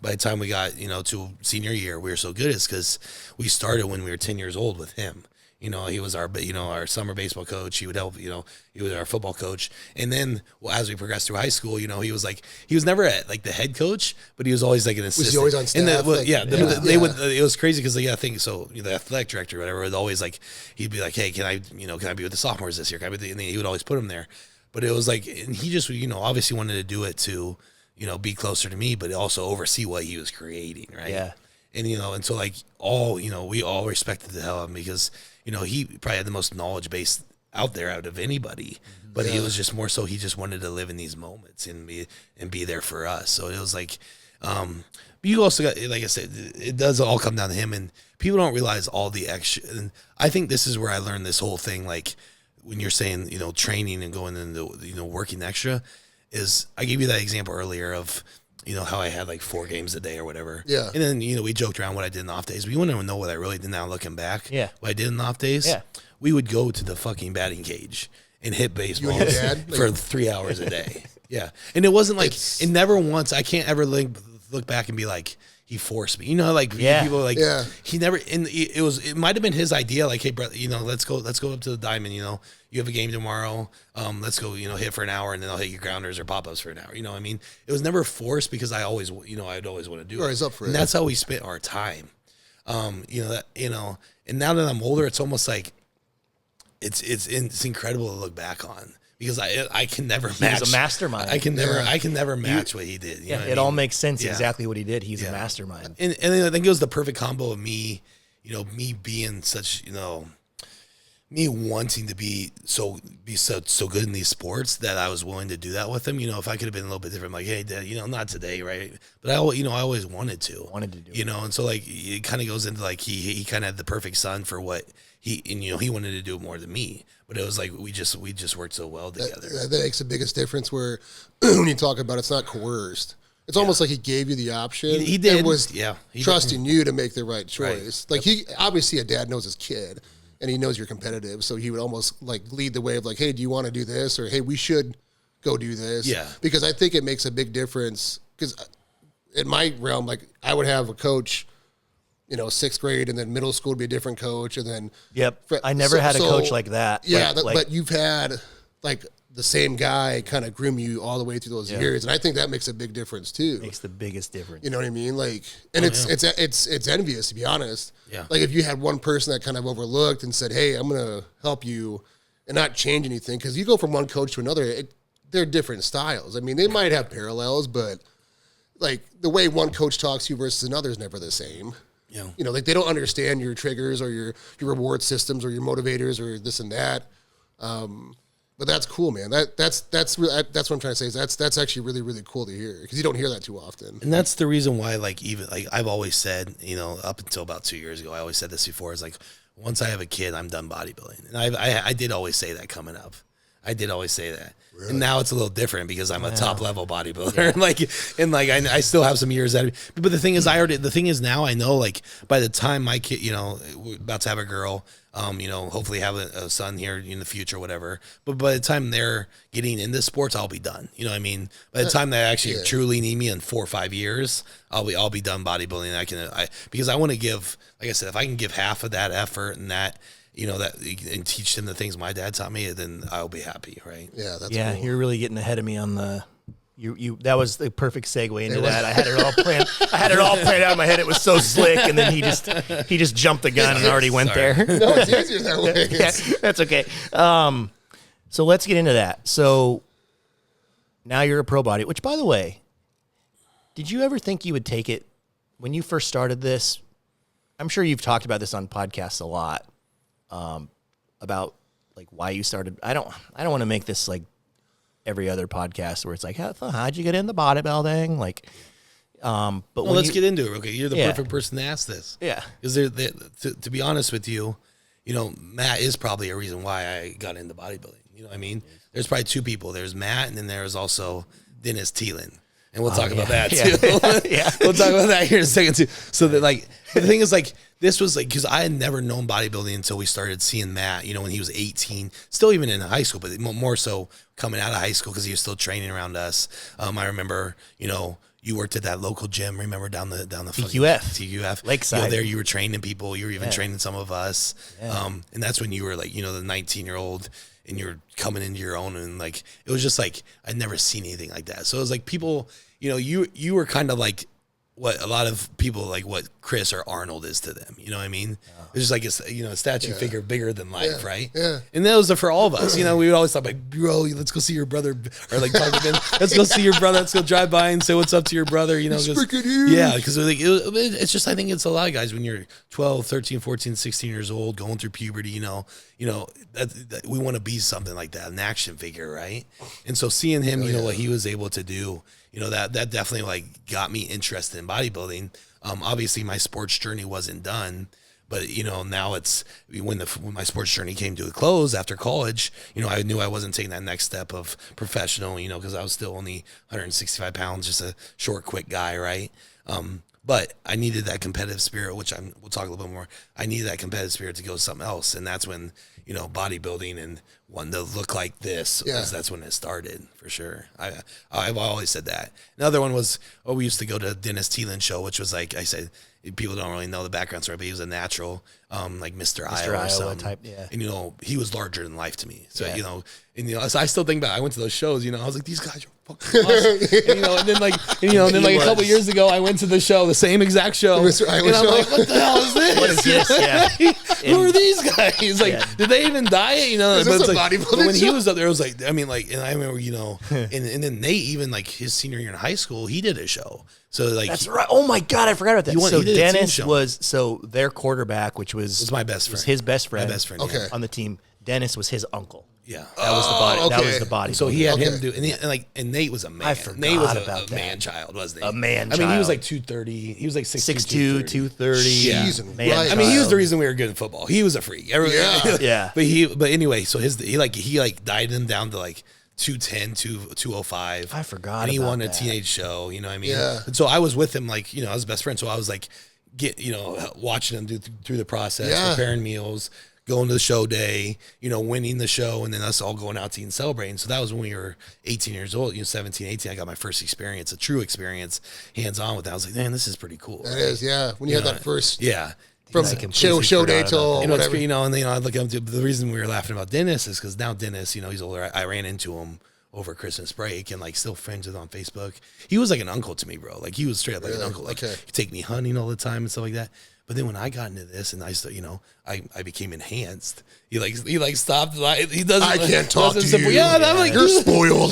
by the time we got, to senior year, we were so good, is because we started when we were 10 years old with him. He was our summer baseball coach. He would help, he was our football coach. And then as we progressed through high school, he was never like the head coach, but he was always like an assistant. Was he always on staff? They would, it was crazy because I think so. The athletic director or whatever would always he'd be like, hey, can I be with the sophomores this year? And then he would always put him there. But it was like, and he just, obviously wanted to do it to, be closer to me, but also oversee what he was creating, right? Yeah. And, and so we all respected the hell out of him because, he probably had the most knowledge base out of anybody, but he was just more so, he just wanted to live in these moments and be there for us. So it was like, but you also got, like I said, it does all come down to him, and people don't realize all the extra. And I think this is where I learned this whole thing. Like when you're saying, training and going into, working extra, is I gave you that example earlier of, how I had like 4 games a day or whatever. Yeah. And then, we joked around what I did in off days, but you wouldn't even know what I really did now looking back. Yeah. What I did in off days. Yeah. We would go to the fucking batting cage and hit baseballs You and your dad? for 3 hours a day. Yeah. And it wasn't like, it never once, I can't ever look back and be like, he forced me. People like, he never, and it might've been his idea. Like, hey, brother, let's go up to the diamond, you have a game tomorrow. Let's go, hit for an hour, and then I'll hit your grounders or pop-ups for an hour. What I mean? It was never forced because I always, I'd always want to do it. Always up for it. And that's how we spent our time. And now that I'm older, it's almost like it's incredible to look back on. Because I can never match. He's a mastermind. I can never match what he did. It all makes sense exactly what he did. He's a mastermind. And I think it was the perfect combo of me, me being such, me wanting to be so good in these sports that I was willing to do that with him. If I could have been a little bit different, like, hey, Dad, not today, right? But I always wanted to. Do it. And so like it kind of goes into like he kind of had the perfect son for what he wanted to do more than me. But it was like we just worked so well together. That makes the biggest difference where when you talk about it's not coerced. It's almost like he gave you the option. He did. And was He trusting you to make the right choice. Right. Like he obviously a dad knows his kid and he knows you're competitive. So he would almost like lead the way of like, hey, do you want to do this? Or hey, we should go do this. Yeah. Because I think it makes a big difference. Because in my realm, like I would have a coach, 6th grade, and then middle school would be a different coach, and then I never had a coach like that. Yeah, but you've had like the same guy kind of groom you all the way through those years, and I think that makes a big difference too. Makes the biggest difference. You know what I mean? Like, and it's envious, to be honest. Yeah. Like if you had one person that kind of overlooked and said, "Hey, I'm gonna help you," and not change anything, because you go from one coach to another, they're different styles. I mean, they might have parallels, but like the way one coach talks to you versus another is never the same. Yeah. Like they don't understand your triggers or your reward systems or your motivators or this and that. But that's cool, man. That's what I'm trying to say. Is that's actually really, really cool to hear, because you don't hear that too often. And that's the reason why, like, even like I've always said, up until about 2 years ago, I always said this before, is like, once I have a kid, I'm done bodybuilding. And I did always say that coming up. I did always say that. Really? And now it's a little different because I'm a top level bodybuilder. Yeah. I still have some years out of me. But the thing is now I know, like, by the time my kid, we're about to have a girl, hopefully have a son here in the future, whatever. But by the time they're getting into sports, I'll be done. You know what I mean? By the time they actually truly need me in 4 or 5 years, I'll be done bodybuilding. Because I want to give, like I said, if I can give half of that effort and that, and teach them the things my dad taught me, then I'll be happy, right? Yeah, that's cool. You're really getting ahead of me on the. You that was the perfect segue into that. I had it all planned out in my head. It was so slick, and then he just jumped the gun and already went there. No, it's easier that way. Yeah, that's okay. So let's get into that. So now you're a pro body, which, by the way, did you ever think you would take it when you first started this? I'm sure you've talked about this on podcasts a lot. About like why you started. I don't want to make this like every other podcast where it's like, how'd you get into bodybuilding? Like, but let's get into it. Okay, you're the perfect person to ask this. Yeah, because to be honest with you, Matt is probably a reason why I got into bodybuilding. You know what I mean? There's probably 2 people. There's Matt, and then there's also Dennis Thielen. and we'll talk about that Yeah. too. Yeah. We'll talk about that here in a second too. So that like the thing is like this was like because I had never known bodybuilding until we started seeing Matt. You know, when he was 18, still even in high school, but more so coming out of high school because he was still training around us. I remember, you know. You worked at that local gym, remember down the TQF Lakeside. You know, there you were training people. You were even training some of us, and that's when you were like, you know, the 19-year-old, and you're coming into your own, and like it was just like I'd never seen anything like that. So it was like people, you know, you were kind of like what a lot of people like what Chris or Arnold is to them. You know what I mean? It's just like a statue figure bigger than life, right? Yeah. And that was for all of us. You know, we would always thought like, bro, let's go see your brother, or like talk to them. Let's go see your brother. Let's go drive by and say what's up to your brother. You know, because like it's just I think it's a lot of guys when you're 12, 13, 14, 16 years old, going through puberty. You know that we want to be something like that, an action figure, right? And so seeing him, you know what he was able to do. You know, that definitely like got me interested in bodybuilding. Obviously my sports journey wasn't done, but you know, now it's when my sports journey came to a close after college, you know, I knew I wasn't taking that next step of professional, you know, cause I was still only 165 pounds, just a short, quick guy. Right. But I needed that competitive spirit, which we'll talk a little bit more. I needed that competitive spirit to go something else. And that's when, you know, bodybuilding and wanting to look like this, that's when it started for sure. I've always said that. Another one was, we used to go to Dennis Thielen show, which was like I said, people don't really know the background story, but he was a natural, like Mr. Iowa or something. type, yeah. And, you know, he was larger than life to me. So, you know, and, you know, so I still think back, I went to those shows, you know, I was like, these guys are fucking awesome. And, you know, and then like, a couple of years ago, I went to the show, the same exact show. Mr. Iowa and I'm show? like, what the hell is this? What is this? Yeah. Who are these guys? Like, did they even diet? You know, Is this but a it's like, bodybuilding but when he show? was up there, it was like, I mean, like, and I remember, you know, and then Nate, even like his senior year in high school, he did a show. So like, That's right. Oh my God, I forgot about that. He So did a team Dennis show. was their quarterback, which was my best friend. Was his best friend. My best friend, Okay. yeah. On the team. Dennis was his uncle. Yeah. That was the body. That okay. was the body. So he had him Okay. do, and Nate was a man. I forgot Nate was about a that. man child, wasn't he? A man I mean, he was child. like 230. He was like 6'2", 230. Jeez, and Man right. I mean, he was child. the reason we were good in football. He was a freak. Yeah. Yeah. But anyway, so he dieted him down to like 210, 205. I forgot And he about won a that. teenage show, you know what I mean? Yeah. And so I was with him, like, you know, I was his best friend. So I was like, watching him do through the process, Yeah. preparing meals, going to the show day, you know, winning the show, and then us all going out to eat and celebrating. So that was when we were 18 years old, 17, 18. I got my first experience, a true experience, hands-on with that. I was like, man, this is pretty cool. That is, yeah. When you had that first Yeah. from I completely show day forgot till about You know, it's, whatever. you know, and then, you know, I look up to the reason we were laughing about Dennis is because now Dennis, you know, he's older. I ran into him over Christmas break and like still friends with him on Facebook. He was like an uncle to me, bro. Like he was straight up like an uncle. Like he'd take me hunting all the time and stuff like that. But then when I got into this and I started, you know, I became enhanced. He stopped. Like, he doesn't. I can't talk to simple. you. Yeah, and I'm like, You're dude. spoiled.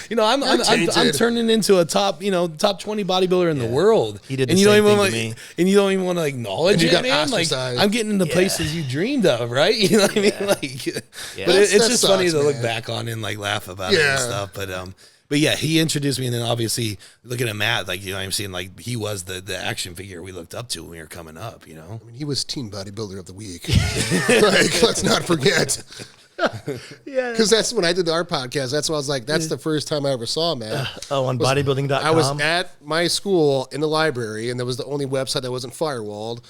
You know, I'm tainted. turning into a top 20 bodybuilder in the world. He did the and you same don't even thing want to me. and you don't even want to acknowledge And you it, got man. Like ostracized. I'm getting into places you dreamed of, right? You know what I mean? Like, but That it's just sucks, funny to look man. back on and like laugh about it Yeah. and stuff. But yeah, he introduced me, and then obviously looking at Matt, like, you know what I'm saying, like he was the action figure we looked up to when we were coming up, you know. I mean, he was Teen Bodybuilder of the Week. Like, let's not forget. Yeah. Because that's when I did our podcast. That's what I was like, that's the first time I ever saw him, man. On bodybuilding.com. I was at my school in the library, and there was the only website that wasn't firewalled.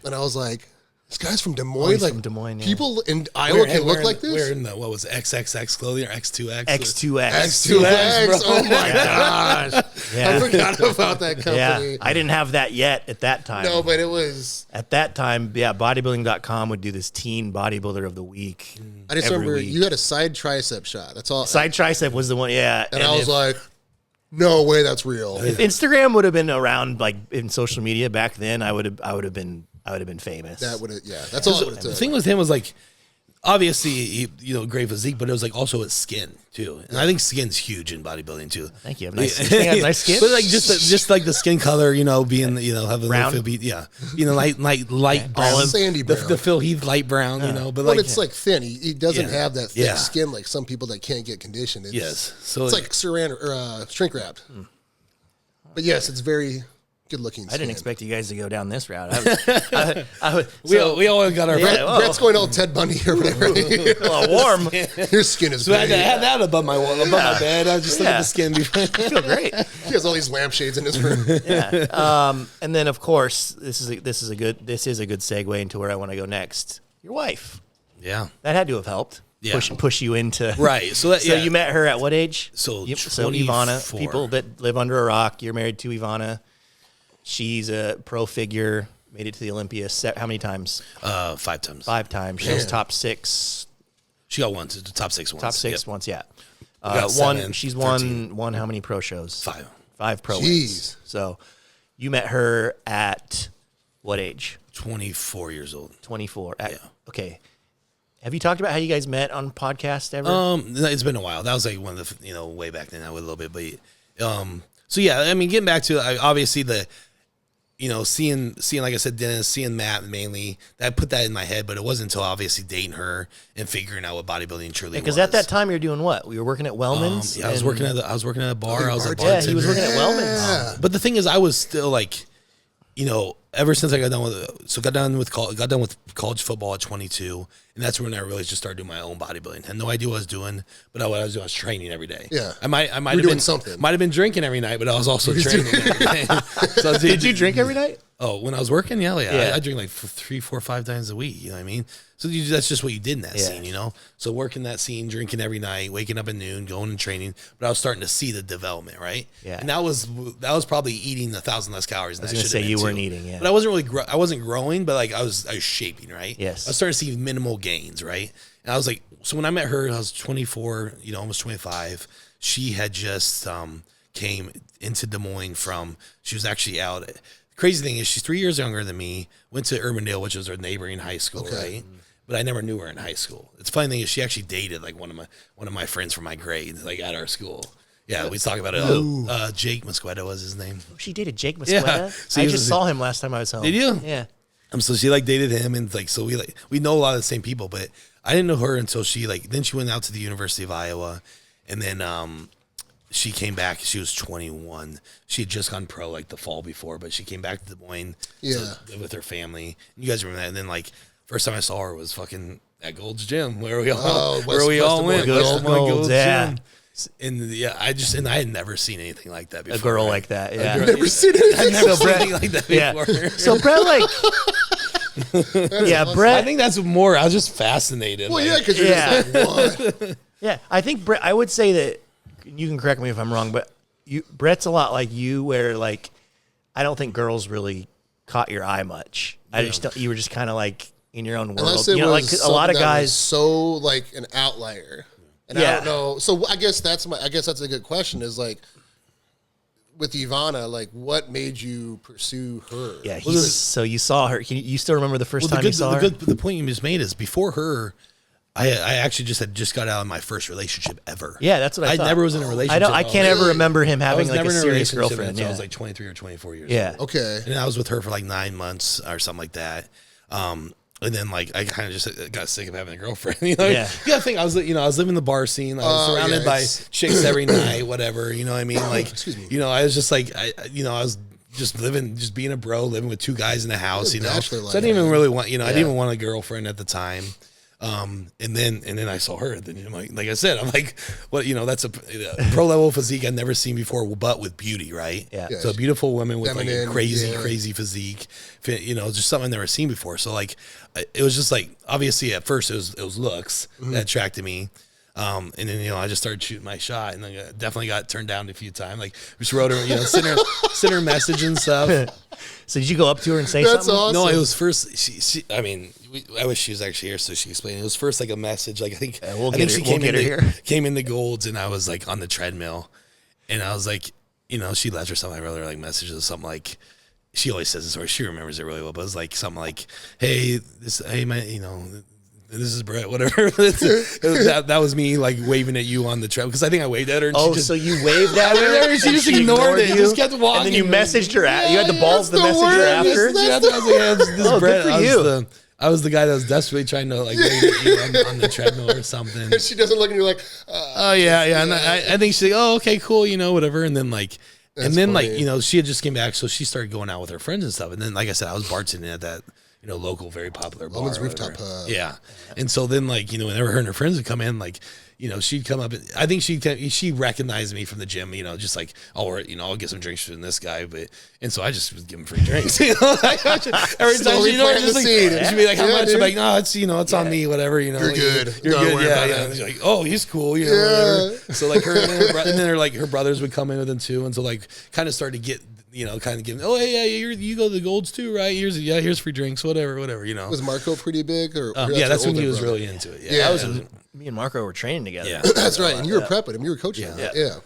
And I was like, this guy's from Des Moines. he's Like, from Des Moines, yeah. people in Iowa can look like this? Wearing the, what was it, XXX clothing or X2X? X2X. X2X. bro. Oh my gosh. Yeah. I forgot about that company. Yeah. I didn't have that yet at that time. No, but it was. At that time, yeah, bodybuilding.com would do this teen bodybuilder of the week. I just every remember week. you had a side tricep shot. That's all. Side tricep was the one, yeah. and I was like, no way, that's real. if Instagram would have been around like in social media back then, I would have been famous. That would have, yeah. That's all it would have The took. thing with him was like, obviously, great physique, but it was like also his skin too. And I think skin's huge in bodybuilding too. Thank you. You think I have nice skin? But like just like the skin color, being have a Brown? little light brown, Olive. Sandy brown. the Phil Heath light brown, but But like it's like thin. He doesn't Yeah. have that thick Yeah. skin like some people that can't get conditioned. It's, yes, so it's like saran or shrink wrapped. But yes, it's very good looking. I didn't expect you guys to go down this route. We all got our Brett's going all Ted Bundy or whatever. warm. Your skin is So I great. had that above my bed. I was just looking at the skin before. I feel great. He has all these lampshades in his room. Yeah. And then of course this is a good segue into where I want to go next. Your wife. Yeah. That had to have helped. Yeah. Push you into Right. So you met her at what age? So Ivana. 24. People that live under a rock. You're married to Ivana. She's a pro figure. Made it to the Olympia. How many times? 5 times. 5 times. She was top 6. She got one to the top 6 once. Top 6 Yep. once. Yeah. got 7, She's 13. won how many pro shows? 5. 5 pro Jeez. wins. So you met her at what age? 24 years old. 24. Yeah. Okay. Have you talked about how you guys met on podcast ever? It's been a while. That was like one of the, way back then, a little bit, but, so yeah, I mean, getting back to obviously seeing, like I said, Dennis, seeing Matt mainly, that put that in my head, but it wasn't until obviously dating her and figuring out what bodybuilding truly was. Because at that time you were doing what? We were working at Wellman's? I was working at a bar. I was a bartender. Yeah, he was working at Wellman's. But the thing is, I was still like, ever since I got done with college football at 22, and that's when I really just started doing my own bodybuilding. I had no idea what I was doing, but what I was doing, I was training every day. Yeah. I might have doing been something. Might have been drinking every night, but I was also training every day. So Did you drink every night? Oh, when I was working, yeah. Yeah. I drink like 3, 4, 5 times a week. You know what I mean? So that's just what you did in that scene, So working that scene, drinking every night, waking up at noon, going and training. But I was starting to see the development, right? Yeah. And that was probably eating 1,000 less calories. I was going to say you weren't eating, yeah. But I wasn't really I wasn't growing, but like I was shaping, right? Yes. I was starting to see minimal gains, right? And I was like, so when I met her, I was 24, almost 25. She had just came into Des Moines she was actually out. Crazy thing is she's 3 years younger than me, went to Urbandale, which was our neighboring high school, right? But I never knew her in high school. It's funny thing is she actually dated like one of my friends from my grade, like at our school. Yeah, we talk about it. Jake Mosqueda was his name. She dated Jake Mosqueda? Yeah. So I just saw him last time I was home. Did you? Yeah. So she like dated him, and like so we know a lot of the same people, but I didn't know her until then she went out to the University of Iowa, and then she came back. She was 21. She had just gone pro like the fall before, but she came back to Des Moines to live with her family. You guys remember that? And then like first time I saw her was fucking at Gold's Gym where we all went. Gold's Gym. And I had never seen anything like that before. A girl like that, yeah. I've never seen anything. I'd never seen anything like that before. Yeah. So Brett, like, Brett. I think that's more. I was just fascinated. Well, yeah, because you're just like, what? Yeah, I think Brett. I would say that you can correct me if I'm wrong, but Brett's a lot like you, where like I don't think girls really caught your eye much. I just don't, you were just kind of like in your own world. Unless it was like a lot of something that guys was so like an outlier. And I don't know. So I guess that's a good question. Is like with Ivana, like what made you pursue her? Yeah. So you saw her. You still remember the first time you saw her? The point you just made is before her, I actually just got out of my first relationship ever. Yeah, that's what I thought. never was in a relationship. I can't ever remember him I having was like never a in serious relationship girlfriend. until Yeah. I was like 23 or 24 years Yeah. old. Okay. And I was with her for like 9 months or something like that. And then like I kind of just got sick of having a girlfriend. Yeah. Yeah. You gotta think I was living the bar scene. I was surrounded by chicks every night, whatever. You know what I mean? Like, I was just like I was just being a bro, living with 2 guys in the house. So I didn't even really want. I didn't even want a girlfriend at the time. And then I saw her. Then like I said, I'm like, what? That's a pro level physique I've never seen before, but with beauty, right? Yeah. So a beautiful woman with like a crazy physique, just something I've never seen before. So like, it was just like obviously at first it was looks that attracted me. And then I just started shooting my shot, and I definitely got turned down a few times. Like just wrote her, sent her message and stuff. So did you go up to her and say That's something? awesome. No, it was first. She I wish she was actually here so she explained. It was first like a message. Like I think she came into Gold's, and I was like on the treadmill, and I was like, she left or something. I wrote her like messages or something like. She always says this, or she remembers it really well. But it was like something like, "Hey, this is Brett, whatever." that was me like waving at you on the trail because I think I waved at her. And so you waved at her? She just ignored it. You? Just kept walking. And then you messaged her. You had the balls to message her after. Brett. Good for you. I was the guy that was desperately trying to like wave at you on the treadmill or something. And she doesn't look at you like, oh yeah. And I think she's like, oh okay, cool, whatever. And then like And then funny. like, you know, she had just came back, so she started going out with her friends and stuff. And then, like I said, I was bartending at that, you know, local, very popular bar. Woman's or Rooftop whatever. Pub. Yeah. And so then, like, you know, whenever her and her friends would come in, like, you know, she'd come up. And I think she recognized me from the gym, you know, just like, oh, you know, I'll get some drinks from this guy. And so I just was giving free drinks. You know, like, every time Slowly she, you know, planting just the like, seed. she'd be like, how Yeah, much? dude. I'm like, no, it's, you know, it's on me, whatever, you know. You're like, good. You're Don't good. worry Yeah. about Yeah. it. And she's like, oh, he's cool. You know, Yeah. whatever. So like her, and then her brothers would come in with them too. And so like kind of started to get, you know, kind of giving, oh, hey, yeah, you go to the Golds too, right? Here's free drinks, whatever, you know. Was Marco pretty big? Or Yeah, that's when your he was older brother? really into it. Yeah. That was me and Marco were training together. Yeah. That's right. And you were prepping him. You were coaching him. Yeah.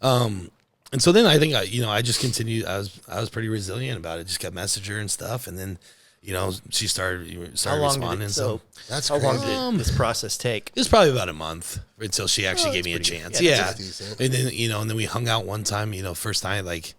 And so then I think I just continued. I was pretty resilient about it. Just kept messaging her and stuff, and then, you know, she started How long responding. did it, So That's how long crazy. did this process take? it was probably about a month until she actually gave me a chance. Yeah, that's decent. and then, you know, and then we hung out one time. You know, first night, like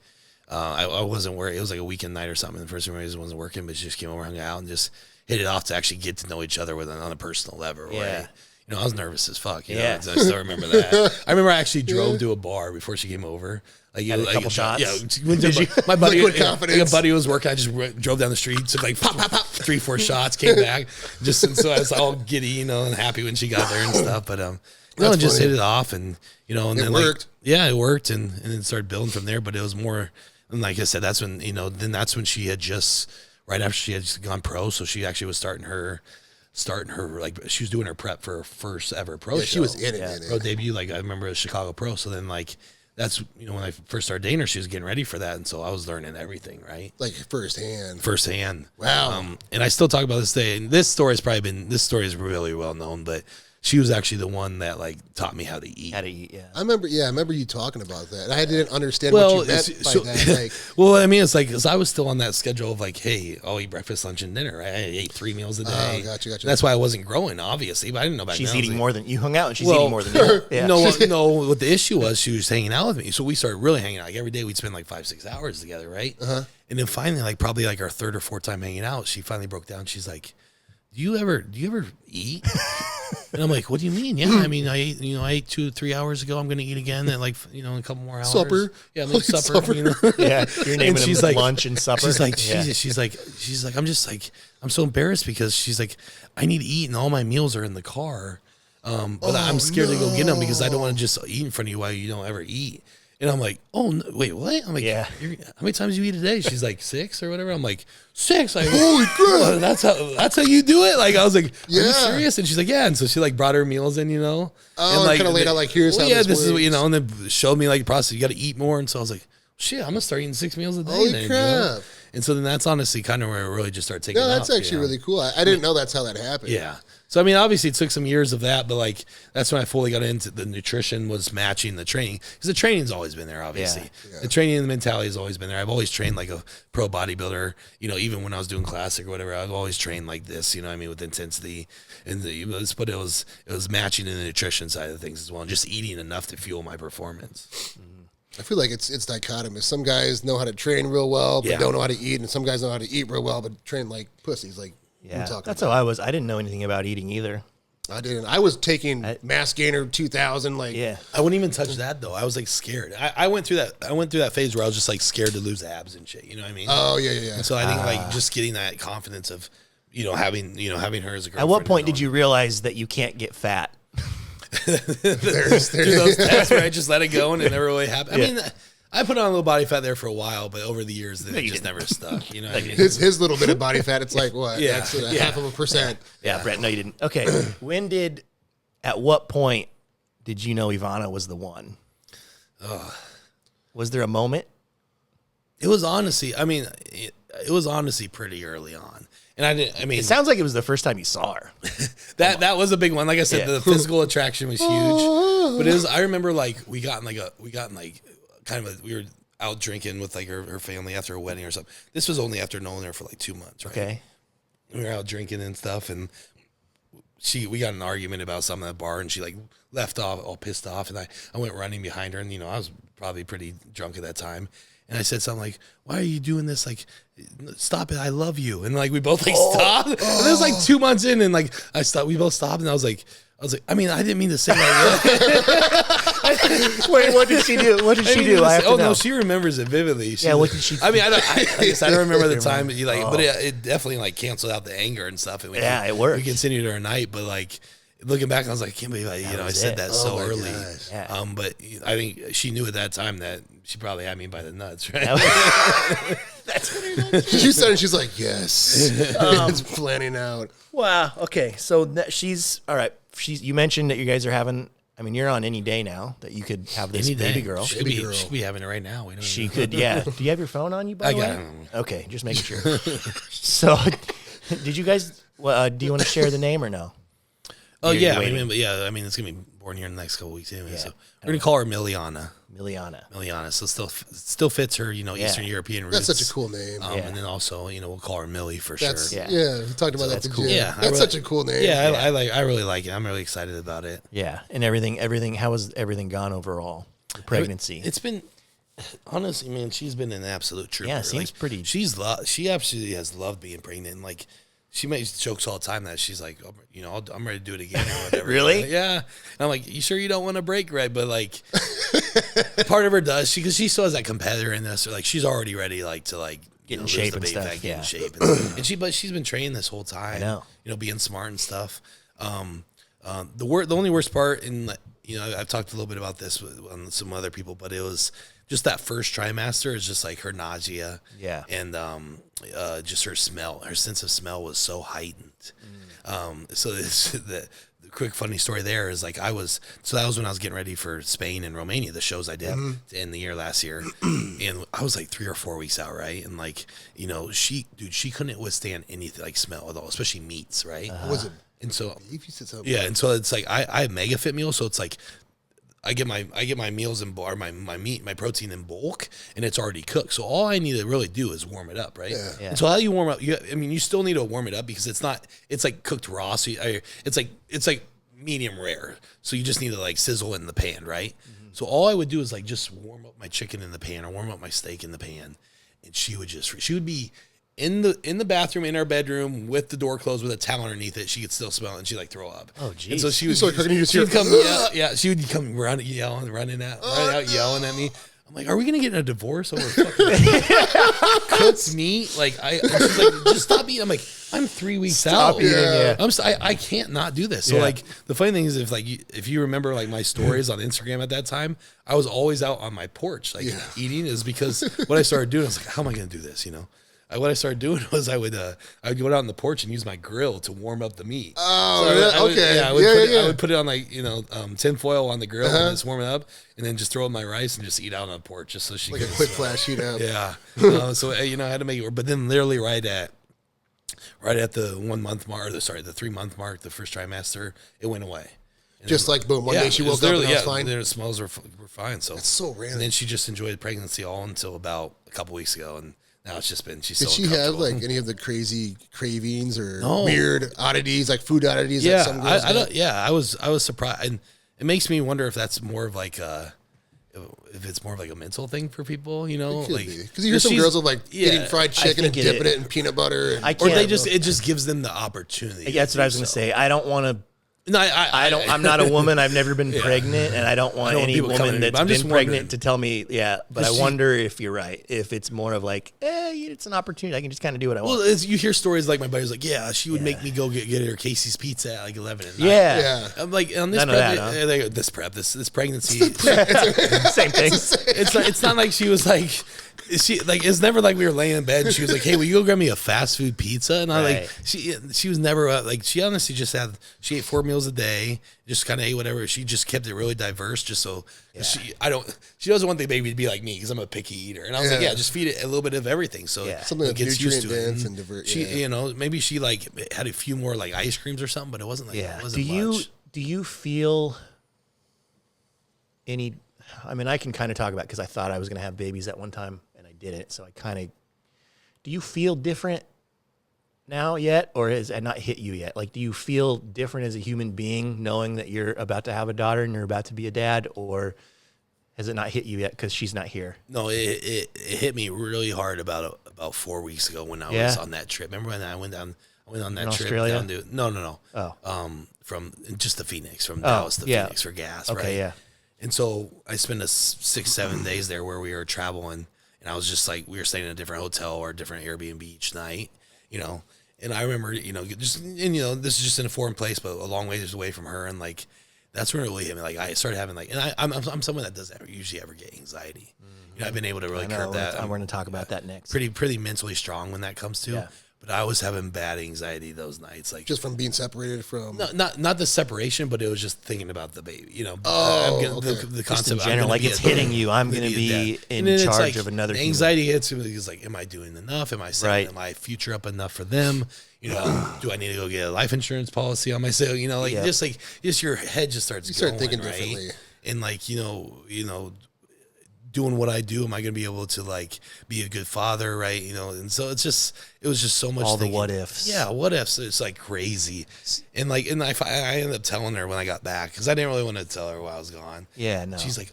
I wasn't working. It was like a weekend night or something. The first time I wasn't working, but she just came over, hung out, and just hit it off to actually get to know each other on a personal level. Yeah. Right? You know, I was nervous as fuck. You Yeah. know, I still remember that. I remember I actually drove to a bar before she came over. Like, Had a couple shots? Yeah, my buddy, Liquid confidence. a buddy was working. I just drove down the street, took like pop, 3-4 shots, came back, just and so I was all giddy, you know, and happy when she got there and stuff. But you know, That's just funny. hit it off, and you know, and It then worked. it worked, and then started building from there. But it was more, and like I said, that's when, you know, then that's when she had just right after she had just gone pro, so she actually was starting her like she was doing her prep for her first ever pro show. Yeah, she was in it. Pro debut. Like I remember it was Chicago Pro. So then like that's, you know, when I first started dating her, she was getting ready for that, and so I was learning everything, right? Like firsthand. Firsthand. Wow. And I still talk about this day. And this story is really well known, but she was actually the one that like taught me how to eat. How to eat, yeah. I remember you talking about that. And I didn't understand what you meant by that. Like, well, I mean, it's like, because I was still on that schedule of like, hey, I'll eat breakfast, lunch, and dinner. Right? I ate 3 meals a day. Oh, gotcha. That's why I wasn't growing, obviously, but I didn't know back She's then. I was eating like, more than you hung out, and she's eating more than you. Yeah. No, what the issue was, she was hanging out with me. So we started really hanging out. Like every day we'd spend like 5-6 hours together, right? And then finally, like probably like our third or fourth time hanging out, she finally broke down. She's like, do you ever eat? And I'm like, what do you mean? Yeah, I mean, I ate 2-3 hours ago. I'm going to eat again in like, you know, in a couple more hours. Supper. Yeah, like supper. You know? Yeah, you're naming them she's like, lunch and supper. She's like, Yeah. she's like, I'm so embarrassed because she's like, I need to eat and all my meals are in the car. But I'm scared to go get them because I don't want to just eat in front of you while you don't ever eat. And I'm like, oh, no, wait, what? I'm like, Yeah. how many times do you eat a day? She's like 6 or whatever. I'm like, 6. Like, holy crap. That's how you do it? Like, I was like, are you Yeah. serious? And she's like, yeah. And so she like brought her meals in, you know. Oh, and kinda laid out, like, here's how this is what, you works. know, and then showed me like the process. You got to eat more. And so I was like, shit, I'm going to start eating 6 meals a day. Holy then, you know? crap. And so then that's honestly kind of where it really just started taking no, off. that's actually you know? really cool. I didn't know that's how that happened. Yeah. So, I mean, obviously it took some years of that, but like, that's when I fully got into the nutrition was matching the training, because the training's always been there, obviously. Yeah. The training and the mentality has always been there. I've always trained like a pro bodybuilder, you know, even when I was doing classic or whatever, I've always trained like this, you know what I mean, with intensity but it was matching in the nutrition side of things as well, and just eating enough to fuel my performance. I feel like it's dichotomous. Some guys know how to train real well, but Yeah. don't know how to eat, and some guys know how to eat real well, but train like pussies. Like Yeah, I'm talking that's about. how I was. I didn't know anything about eating either. I didn't. I was taking Mass Gainer 2000. Like, Yeah. I wouldn't even touch that though. I was like scared. I went through that phase where I was just like scared to lose abs and shit. You know what I mean? oh yeah. And so I think like just getting that confidence of, having her as a girlfriend. At what point and did you realize that you can't get fat? There's do those tests where I just let it go and it never really happened? Yeah. I mean, I put on a little body fat there for a while, but over the years, then it you just didn't. never stuck. You know what I mean? his little bit of body fat. It's like what? Yeah. That's a Yeah. half of a percent. Yeah, Brett, no, you didn't. Okay. At what point did you know Ivana was the one? Was there a moment? It was honestly, it was honestly pretty early on. And It sounds like it was the first time you saw her. that was a big one. Like I said, Yeah. the physical attraction was huge. But it was, I remember like we got in we were out drinking with like her family after a wedding or something. This was only after knowing her for like 2 months, right? Okay. We were out drinking and stuff, and we got in an argument about something at the bar, and she like left off all pissed off, and I went running behind her, and I was probably pretty drunk at that time. And I said something like, why are you doing this? Like, stop it. I love you. And like, we both like stopped. And it was like 2 months in, and like, we both stopped, and I was like, I mean, I didn't mean to say that. Wait, what did she do? What did she do? I have to know. No, she remembers it vividly. Yeah, what did she? I mean, I don't remember the time, but it definitely like canceled out the anger and stuff. And it worked. We continued our night, but like looking back, I was like, I can't believe I said that so early. Yeah. But I think she knew at that time that she probably had me by the nuts, right? That's what it is. She said, and she's like, yes, it's planning out. Wow. Okay. So she's all right. You mentioned that you guys are having. I mean, you're on any day now that you could have this baby girl. Should be having it right now. We don't She could. Yeah. Do you have your phone on you? By the way? got it. Okay. Just making sure. So, did you guys? Do you want to share the name or no? Oh You're yeah, waiting. I mean, it's gonna be born here in the next couple of weeks anyway. So we're gonna call her Miliana. So still fits her, Eastern European roots. That's such a cool name. And then also, we'll call her Millie for sure. Yeah, we talked about that. that's cool. Yeah, that's such a cool name. Yeah, I really like it. I'm really excited about it. Yeah, and everything. How has everything gone overall? The pregnancy. It's been honestly, man. She's been an absolute trooper. Yeah, seems pretty. She absolutely has loved being pregnant. And like, she makes jokes all the time that she's like, I'm ready to do it again or whatever. Really? Yeah. And I'm like, you sure you don't want to break, right? But like, part of her does because she still has that competitor in this. Or like, she's already ready, like to like get in shape and stuff. Get in shape, but she's been training this whole time. I know. Being smart and stuff. The only worst part, and I've talked a little bit about this with some other people, but it was just that first trimester is just like her nausea. Yeah. And just her sense of smell was so heightened. So the quick funny story there is like that was when I was getting ready for Spain and Romania, the shows I did to end the year last year. And I was like 3 or 4 weeks out, right? And like, she couldn't withstand anything like smell at all, especially meats, right? Was it? And so If you said something. yeah, and so it's like I have mega fit meals, so it's like I get my meals in or my meat, my protein in bulk, and it's already cooked. So all I need to really do is warm it up, right? Yeah. And so how you warm up? You still need to warm it up because it's like cooked raw. So it's like medium rare. So you just need to like sizzle it in the pan, right? Mm-hmm. So all I would do is like just warm up my chicken in the pan or warm up my steak in the pan, and she would be in the bathroom in our bedroom with the door closed with a towel underneath it. She could still smell it and she'd like throw up. Oh, geez. And so she would she would come running out yelling at me. I'm like, are we gonna get in a divorce over fucking cooked meat? Like she's like, just stop eating. I'm like, I'm 3 weeks out. Eating, yeah. I can't not do this. So like the funny thing is if you remember like my stories on Instagram at that time, I was always out on my porch eating is because what I started doing, I was like, how am I gonna do this? What I started doing was I would go out on the porch and use my grill to warm up the meat. Oh, so okay. I would put it on like tin foil on the grill and just warm it up, and then just throw in my rice and just eat out on the porch just so she Like a could quick flash heat up. Yeah. So I had to make it work, but then literally right at the 1 month mark, the 3-month mark, the first trimester, it went away. And Just like boom, one day she woke up and it was fine. The smells were fine. So That's so random. And then she just enjoyed pregnancy all until about a couple weeks ago, and now it's just been. Did she have like any of the crazy cravings or weird oddities, like food oddities? Yeah, that some girls get? I was surprised, and it makes me wonder if that's more of like if it's more of like a mental thing for people, Because you hear some girls with like eating fried chicken and dipping it in peanut butter, and, it just gives them the opportunity. That's what I was going to say. I don't want to. No, I'm not a woman. I've never been pregnant, and I don't want any woman that's been pregnant to tell me. Yeah, but I wonder if you're right. If it's more of like, it's an opportunity. I can just kind of do what I want. Well, you hear stories like my buddy's like, she would make me go get her Casey's pizza at like 11 at night. Yeah. I'm like, on this this pregnancy, Same thing. It's not like she was like. It's never like we were laying in bed and she was like, hey, will you go grab me a fast food pizza? And I she was never she honestly she ate 4 meals a day, just kind of ate whatever. She just kept it really diverse just so she doesn't want the baby to be like me because I'm a picky eater. And I was like, just feed it a little bit of everything. So something that gets used to it. And divert. She, maybe she like had a few more like ice creams or something, but it wasn't like, it wasn't much. Do you feel any, I mean, I can kind of talk about, because I thought I was going to have babies at one time. Didn't, so I kind of. Do you feel different now yet, or has it not hit you yet? Like, do you feel different as a human being knowing that you're about to have a daughter and you're about to be a dad, or has it not hit you yet because she's not here? No, it hit me really hard about 4 weeks ago when I was on that trip. Remember when I went on that trip Australia? down to no. Oh, From just the Phoenix, from Dallas to Phoenix for gas. Okay, right? yeah. And so I spent 6-7 days there where we were traveling, and I was just like, we were staying in a different hotel or a different Airbnb each night, you know. And I remember, you know, this is just in a foreign place, but a long ways away from her, and like that's when it really hit me. Like I started having like, and I'm someone that doesn't usually ever get anxiety. You know, I've been able to really curb that. We're going to talk about that next. Pretty mentally strong when that comes to. Yeah. But I was having bad anxiety those nights, like Just from being separated from. not the separation, but it was just thinking about the baby. You know, the Just concept. in general, like it's hitting you. I'm going to be in charge of another human. Anxiety hits me. It's like, am I doing enough? Am I setting my future up enough for them? You know, do I need to go get a life insurance policy on myself? You know, like just your head just starts. You start going, thinking right? differently, and like you know. Doing what I do, am I going to be able to like be a good father, right? You know, and so it was just so much. All thinking. the what ifs. Yeah, what ifs. It's like crazy, and I ended up telling her when I got back because I didn't really want to tell her while I was gone. Yeah, no. She's like,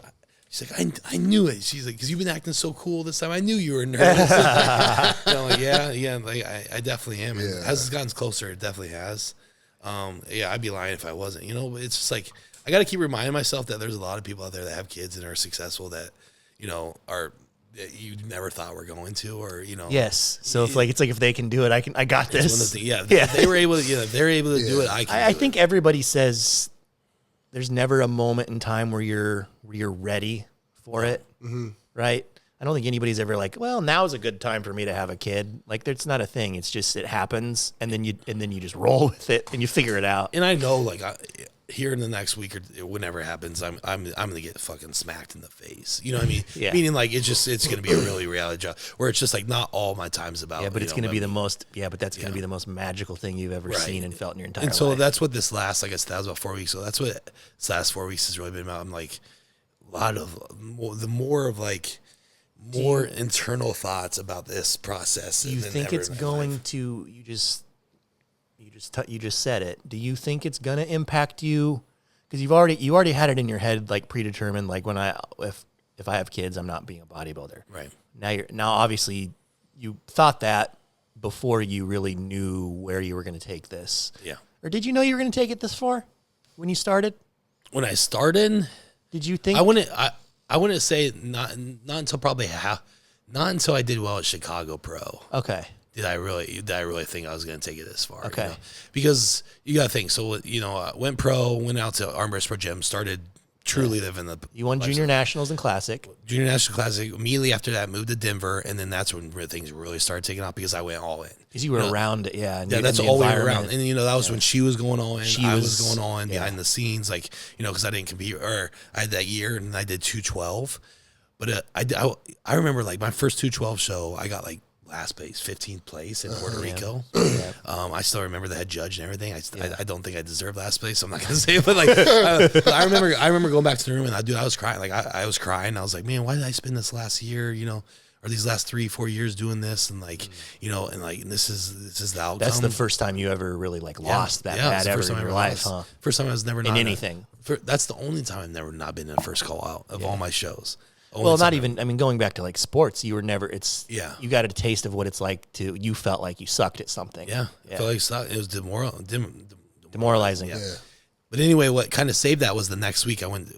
I knew it. She's like, because you've been acting so cool this time. I knew you were nervous. I'm like, yeah. Like I definitely am. And as it's gotten closer, it definitely has. I'd be lying if I wasn't. You know, it's just like I got to keep reminding myself that there's a lot of people out there that have kids and are successful that. You know, that you never thought were going to, or you know. Yes. So if if they can do it, I got this. If they were able to, if they're able to do it, I can. I think everybody says there's never a moment in time where you're ready for it, right? I don't think anybody's ever like, well, now's a good time for me to have a kid. Like, that's not a thing. It's just it happens, and then you just roll with it and you figure it out. And I know, like, here in the next week or whenever it happens, I'm gonna get fucking smacked in the face. You know what I mean? Yeah. Meaning like it's gonna be a really reality job where it's just like not all my time's about. Yeah, but it's gonna be the most. Yeah, but that's gonna be the most magical thing you've ever seen and felt in your entire life. And so that's what this last, like I said, that was about 4 weeks. So that's what this last 4 weeks has really been about. I'm like a lot of more internal thoughts about this process. Do you think it's going to? You just said it. Do you think it's gonna impact you? Because you already had it in your head, like predetermined. Like if I have kids, I'm not being a bodybuilder. Right. Now obviously you thought that before you really knew where you were going to take this. Yeah. Or did you know you were going to take it this far when you started? When I started, did you think? I wouldn't say not until probably not until I did well at Chicago Pro. Okay. Did I really think I was going to take it this far? Okay. You know? Because you got to think. So, you know, I went pro, went out to Arm Wrestle Pro Gym, started truly living the. You won Junior Nationals and Classic. Junior National Classic. Immediately after that, moved to Denver, and then that's when things really started taking off because I went all in. Because you were around it, yeah. And that's all we were around. And, you know, that was when she was going all in. I was going all in behind the scenes, like, you know, because I didn't compete, or I had that year, and I did 212. But I remember, like, my first 212 show, I got, like, last place, 15th place in Puerto Rico. Yeah. I still remember the head judge and everything. I don't think I deserve last place. So I'm not gonna say it, but like I remember going back to the room and I was crying. Like I was crying. I was like, man, why did I spend this last year? You know, or these last 3-4 years doing this? And like, you know, and like this is the outcome. That's the first time you ever really like lost that bad ever in your life, huh? First time I was never in anything. That's the only time I've never not been in a first call out of all my shows. Well, not even. I mean, going back to like sports, you were never. You got a taste of what it's like to. You felt like you sucked at something. Yeah, I felt like it was demoralizing. Yeah. But anyway, what kind of saved that was the next week I went.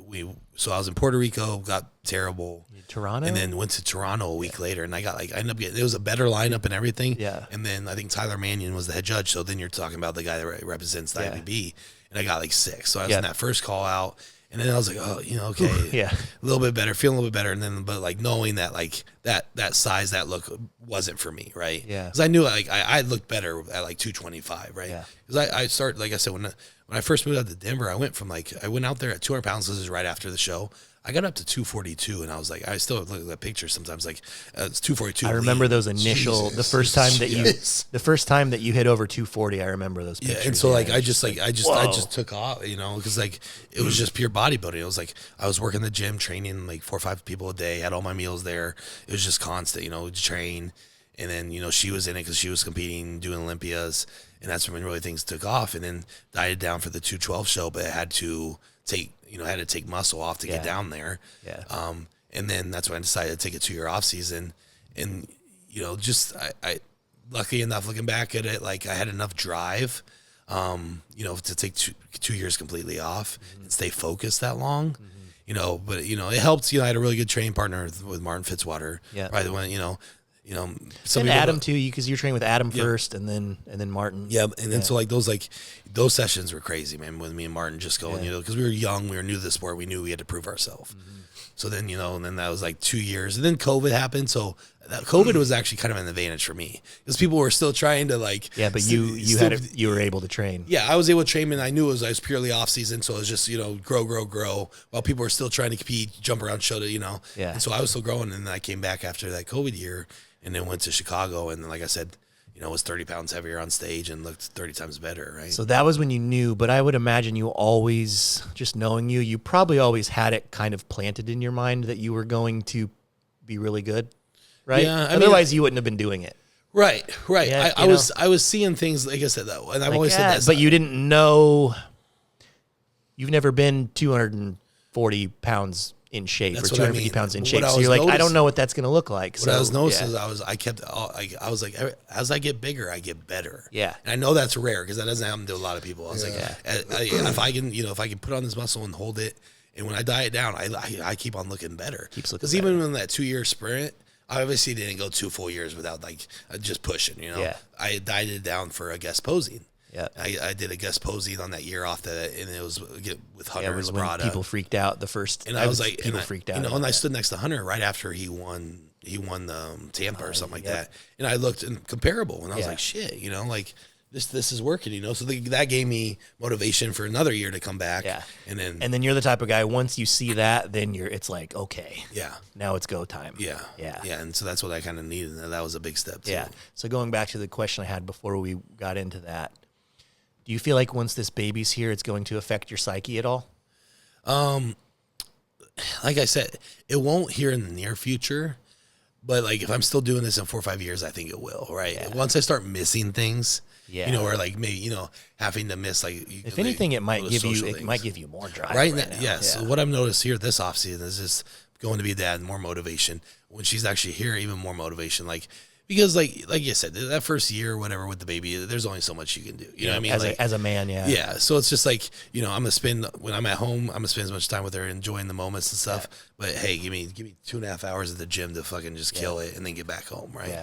So I was in Puerto Rico, got terrible. Toronto, and then went to Toronto a week later, and I ended up getting. It was a better lineup and everything. Yeah. And then I think Tyler Mannion was the head judge. So then you're talking about the guy that represents the IBB, and I got like 6. So I was in that first call out. And then I was like, oh, you know, okay, a little bit better, feeling a little bit better. And then, but like knowing that like that size, that look wasn't for me, right? Yeah. Because I knew like I looked better at like 225, right? Yeah. Because I started, like I said, when I first moved out to Denver, I went out there at 200 pounds. This is right after the show. I got up to 242, and I was like, I still look at that picture sometimes. Like it's 242. I remember those initial the first time that you hit over 240. I remember those pictures. Yeah, and so like I just took off, you know, because like it was just pure bodybuilding. It was like I was working the gym, training like 4 or 5 people a day, had all my meals there. It was just constant, you know, train, and then you know she was in it because she was competing, doing Olympias, and that's when really things took off. And then dieted down for the 212 show, but it had to take muscle off to get down there. Yeah. And then that's when I decided to take a 2-year off season. And, you know, just, I lucky enough looking back at it, like I had enough drive, you know, to take 2 years completely off and stay focused that long. but it helped. I had a really good training partner with Martin Fitzwater. Yeah. Probably the one, some And people Adam too, because you're training with Adam first, and then Martin. Yeah, and then so those sessions were crazy, man. With me and Martin just going, because we were young, we were new to the sport, we knew we had to prove ourselves. So then, and then that was like 2 years, and then COVID happened. So COVID was actually kind of an advantage for me because people were still trying to like. Yeah, but you were able to train. Yeah, I was able to train, and I knew I was purely off season, so it was just grow, while people were still trying to compete, jump around, show that Yeah. And so I was still growing, and then I came back after that COVID year. And then went to Chicago, and then, like I said, was 30 pounds heavier on stage and looked 30 times better, right? So that was when you knew, but I would imagine you always, just knowing you probably always had it kind of planted in your mind that you were going to be really good, right? Yeah, Otherwise, you wouldn't have been doing it. Right. Yeah, I was seeing things, like I said, though, and I've always said that. But you didn't know, you've never been 240 pounds in shape or 250 pounds in shape. So you're like, I don't know what that's going to look like. What I was noticing is I was like, as I get bigger, I get better. Yeah. And I know that's rare because that doesn't happen to a lot of people. I was like, if I can put on this muscle and hold it, and when I diet down, I keep on looking better. Because even in that 2-year sprint, I obviously didn't go 2 full years without just pushing, Yeah. I dieted down for a guest posing. Yeah, I did a guest posing on that year off that, and it was with Hunter. It was when people freaked out the first. And I was like, people freaked out. And I stood next to Hunter right after he won the Tampa or something like that, and I looked comparable, and I was like, shit, like this is working, So that gave me motivation for another year to come back. Yeah, and then you're the type of guy. Once you see that, then it's like, okay, yeah, now it's go time. Yeah, and so that's what I kind of needed, and that was a big step too. Yeah. So going back to the question I had before we got into that. Do you feel like once this baby's here, it's going to affect your psyche at all? Like I said, it won't here in the near future, but like if I'm still doing this in 4 or 5 years, I think it will, right? Yeah. Once I start missing things, or like maybe, having to miss if anything, it might give you more drive. Right now, yes. So what I've noticed here this offseason is just going to be a dad, more motivation. When she's actually here, even more motivation. Because like you said, that first year or whatever with the baby, there's only so much you can do. You know what I mean? As a man, yeah. Yeah. So it's just like, I'm gonna spend when I'm at home, I'm gonna spend as much time with her, enjoying the moments and stuff. Yeah. But hey, give me 2.5 hours at the gym to fucking just kill it and then get back home, right?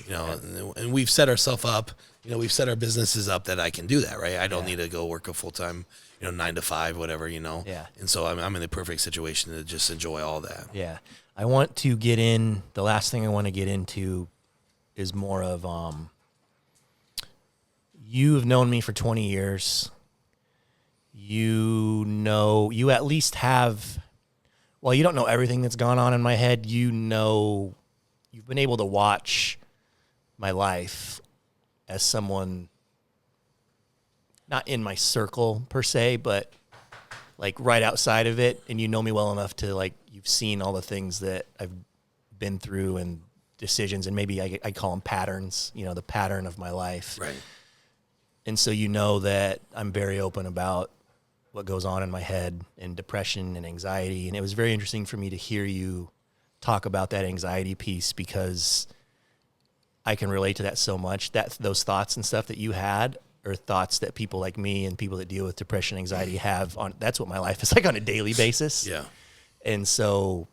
Yeah. And we've set ourselves up. We've set our businesses up that I can do that, right? I don't need to go work a full time, 9 to 5, whatever, Yeah. And so I'm in the perfect situation to just enjoy all that. Yeah. I want to get in. The last thing I want to get into is more of you have known me for 20 years. You at least have, well, you don't know everything that's gone on in my head. You've been able to watch my life as someone not in my circle per se, but like right outside of it, and you know me well enough to you've seen all the things that I've been through and decisions, and maybe I call them patterns, the pattern of my life. Right. And so that I'm very open about what goes on in my head and depression and anxiety. And it was very interesting for me to hear you talk about that anxiety piece because I can relate to that so much. Those thoughts and stuff that you had are thoughts that people like me and people that deal with depression, anxiety have on. That's what my life is like on a daily basis. Yeah. And so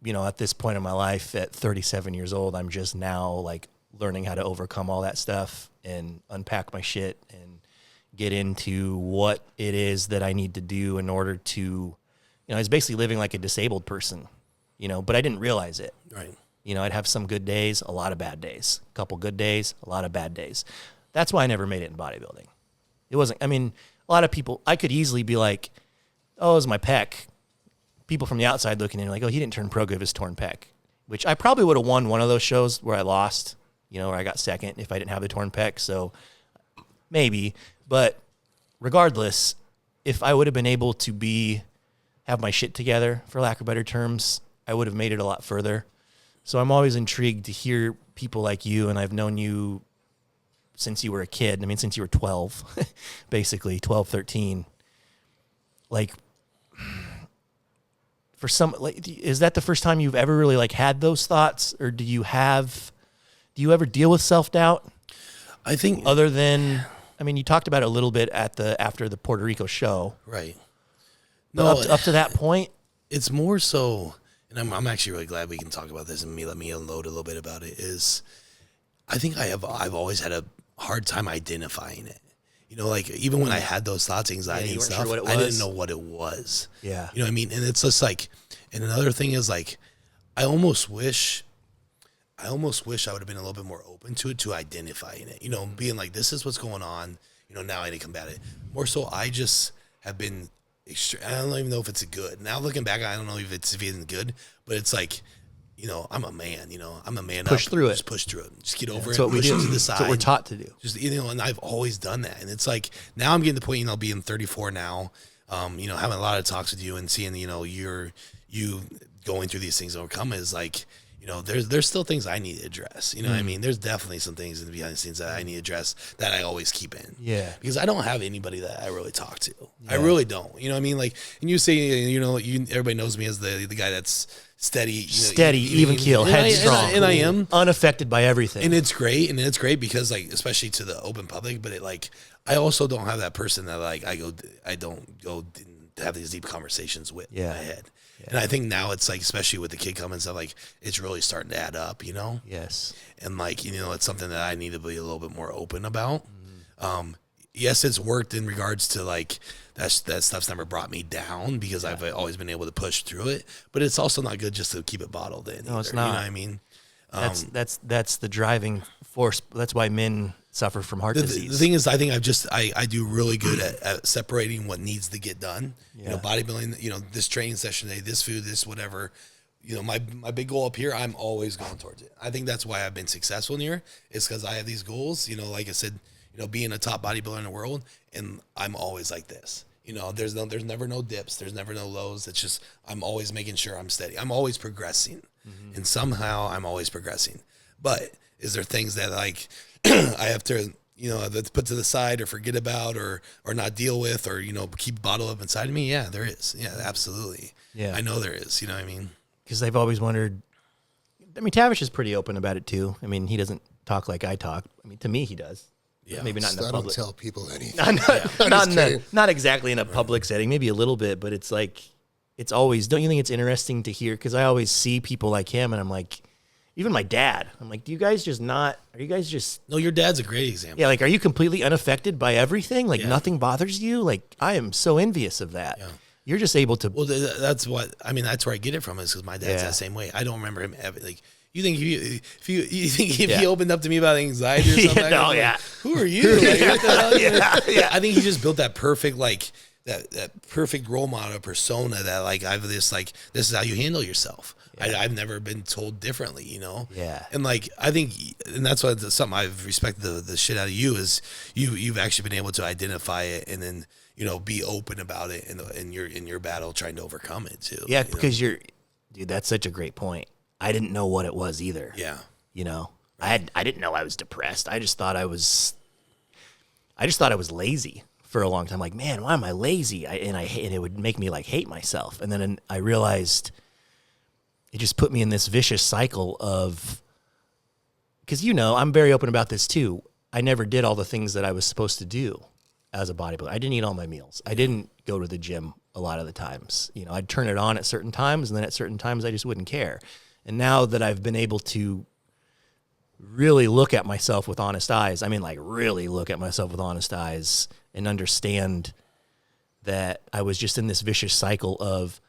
at this point in my life at 37 years old, I'm just now learning how to overcome all that stuff and unpack my shit and get into what it is that I need to do in order to, I was basically living like a disabled person, but I didn't realize it. Right. I'd have some good days, a lot of bad days, a couple good days, a lot of bad days. That's why I never made it in bodybuilding. It wasn't, a lot of people, I could easily be like, oh, it was my pec. People from the outside looking in like, oh, he didn't turn pro good with his torn pec, which I probably would have won one of those shows where I lost, where I got second if I didn't have the torn pec. So maybe, but regardless, if I would have been able to have my shit together, for lack of better terms, I would have made it a lot further. So I'm always intrigued to hear people like you, and I've known you since you were a kid. Since you were 12, basically 12, 13. For some, is that the first time you've ever really had those thoughts, or do you ever deal with self-doubt? I think other than, you talked about it a little bit after the Puerto Rico show, right? No, up to that point, it's more so, and I'm actually really glad we can talk about this and let me unload a little bit about it. Is I think I've always had a hard time identifying it. You know, like even when I had those thoughts, anxiety and stuff, I didn't know what it was. Yeah. You know what I mean? And it's just like, and another thing is like, I almost wish I would have been a little bit more open to it, to identifying it, you know, being like, this is what's going on. You know, now I need to combat it. More so, I just have been, I don't even know if it's good. Now looking back, I don't know if it's even good, but it's like, you know, I'm a man, you know, I'm a man. Push through it. Just push through it. Just get over it. That's what we push do. it to the side. That's what we're taught to do. Just, you know, and I've always done that. And it's like, now I'm getting to the point, you know, being 34 now, you know, having a lot of talks with you and seeing, you know, you going through these things overcome is like, you know, there's still things I need to address. You know what I mean? There's definitely some things in the behind the scenes that I need to address that I always keep in. Yeah. Because I don't have anybody that I really talk to. Yeah. I really don't. You know what I mean? Like, and you say, you know, everybody knows me as the guy that's steady. You know, steady, even keel, headstrong. And I am. Unaffected by everything. And it's great. And it's great because, like, especially to the open public, but it, like, I also don't have that person that, like, I don't go have these deep conversations with in my head. Yeah. And I think now it's like, especially with the kid coming and stuff, like it's really starting to add up, you know? Yes. And like, you know, it's something that I need to be a little bit more open about. Yes, it's worked in regards to like that stuff's never brought me down because I've always been able to push through it, but it's also not good just to keep it bottled in. No, either, it's not. You know what I mean? That's the driving force. That's why men suffer from heart disease. The thing is, I think I do really good at separating what needs to get done. Yeah. You know, bodybuilding, you know, this training session today, this food, this whatever, you know, my big goal up here, I'm always going towards it. I think that's why I've been successful in here is because I have these goals, you know, like I said, you know, being a top bodybuilder in the world, and I'm always like this. You know, there's never no dips, there's never no lows. It's just, I'm always making sure I'm steady. I'm always progressing. And somehow I'm always progressing. But is there things that like I have to, you know, that's put to the side or forget about or not deal with or, you know, keep bottled up inside of me? Yeah, there is. Yeah, absolutely. Yeah. I know there is. You know what I mean? Because they've always wondered. I mean, Tavish is pretty open about it too. I mean, he doesn't talk like I talk. I mean, to me, he does. Yeah. Maybe not in the I public. don't tell people anything. Not exactly in a public setting. Maybe a little bit, but it's like, it's always, don't you think it's interesting to hear? Because I always see people like him and I'm like, even my dad, I'm like, are you guys just, No, your dad's a great example. yeah, like, are you completely unaffected by everything? Like nothing bothers you? Like, I am so envious of that. Yeah. You're just able to. Well, that's what, I mean, that's where I get it from is because my dad's that same way. I don't remember him ever, like, you think if he opened up to me about anxiety or something? Like, who are you? Like, what the hell? I think he just built that perfect, like, that perfect role model persona that like I've this is how you handle yourself. Yeah. I've never been told differently, you know? Yeah. And like, I think, and that's what something I've respected the shit out of you is you've actually been able to identify it and then, you know, be open about it in your battle trying to overcome it too. Yeah. Because dude, that's such a great point. I didn't know what it was either. Yeah. You know, right. I didn't know I was depressed. I just thought I was lazy for a long time. Like, man, why am I lazy? And it would make me like hate myself. And then I realized it just put me in this vicious cycle of, because, you know, I'm very open about this too. I never did all the things that I was supposed to do as a bodybuilder. I didn't eat all my meals. I didn't go to the gym a lot of the times. You know, I'd turn it on at certain times, and then at certain times I just wouldn't care. And now that I've been able to really look at myself with honest eyes, I mean, like really look at myself with honest eyes and understand that I was just in this vicious cycle of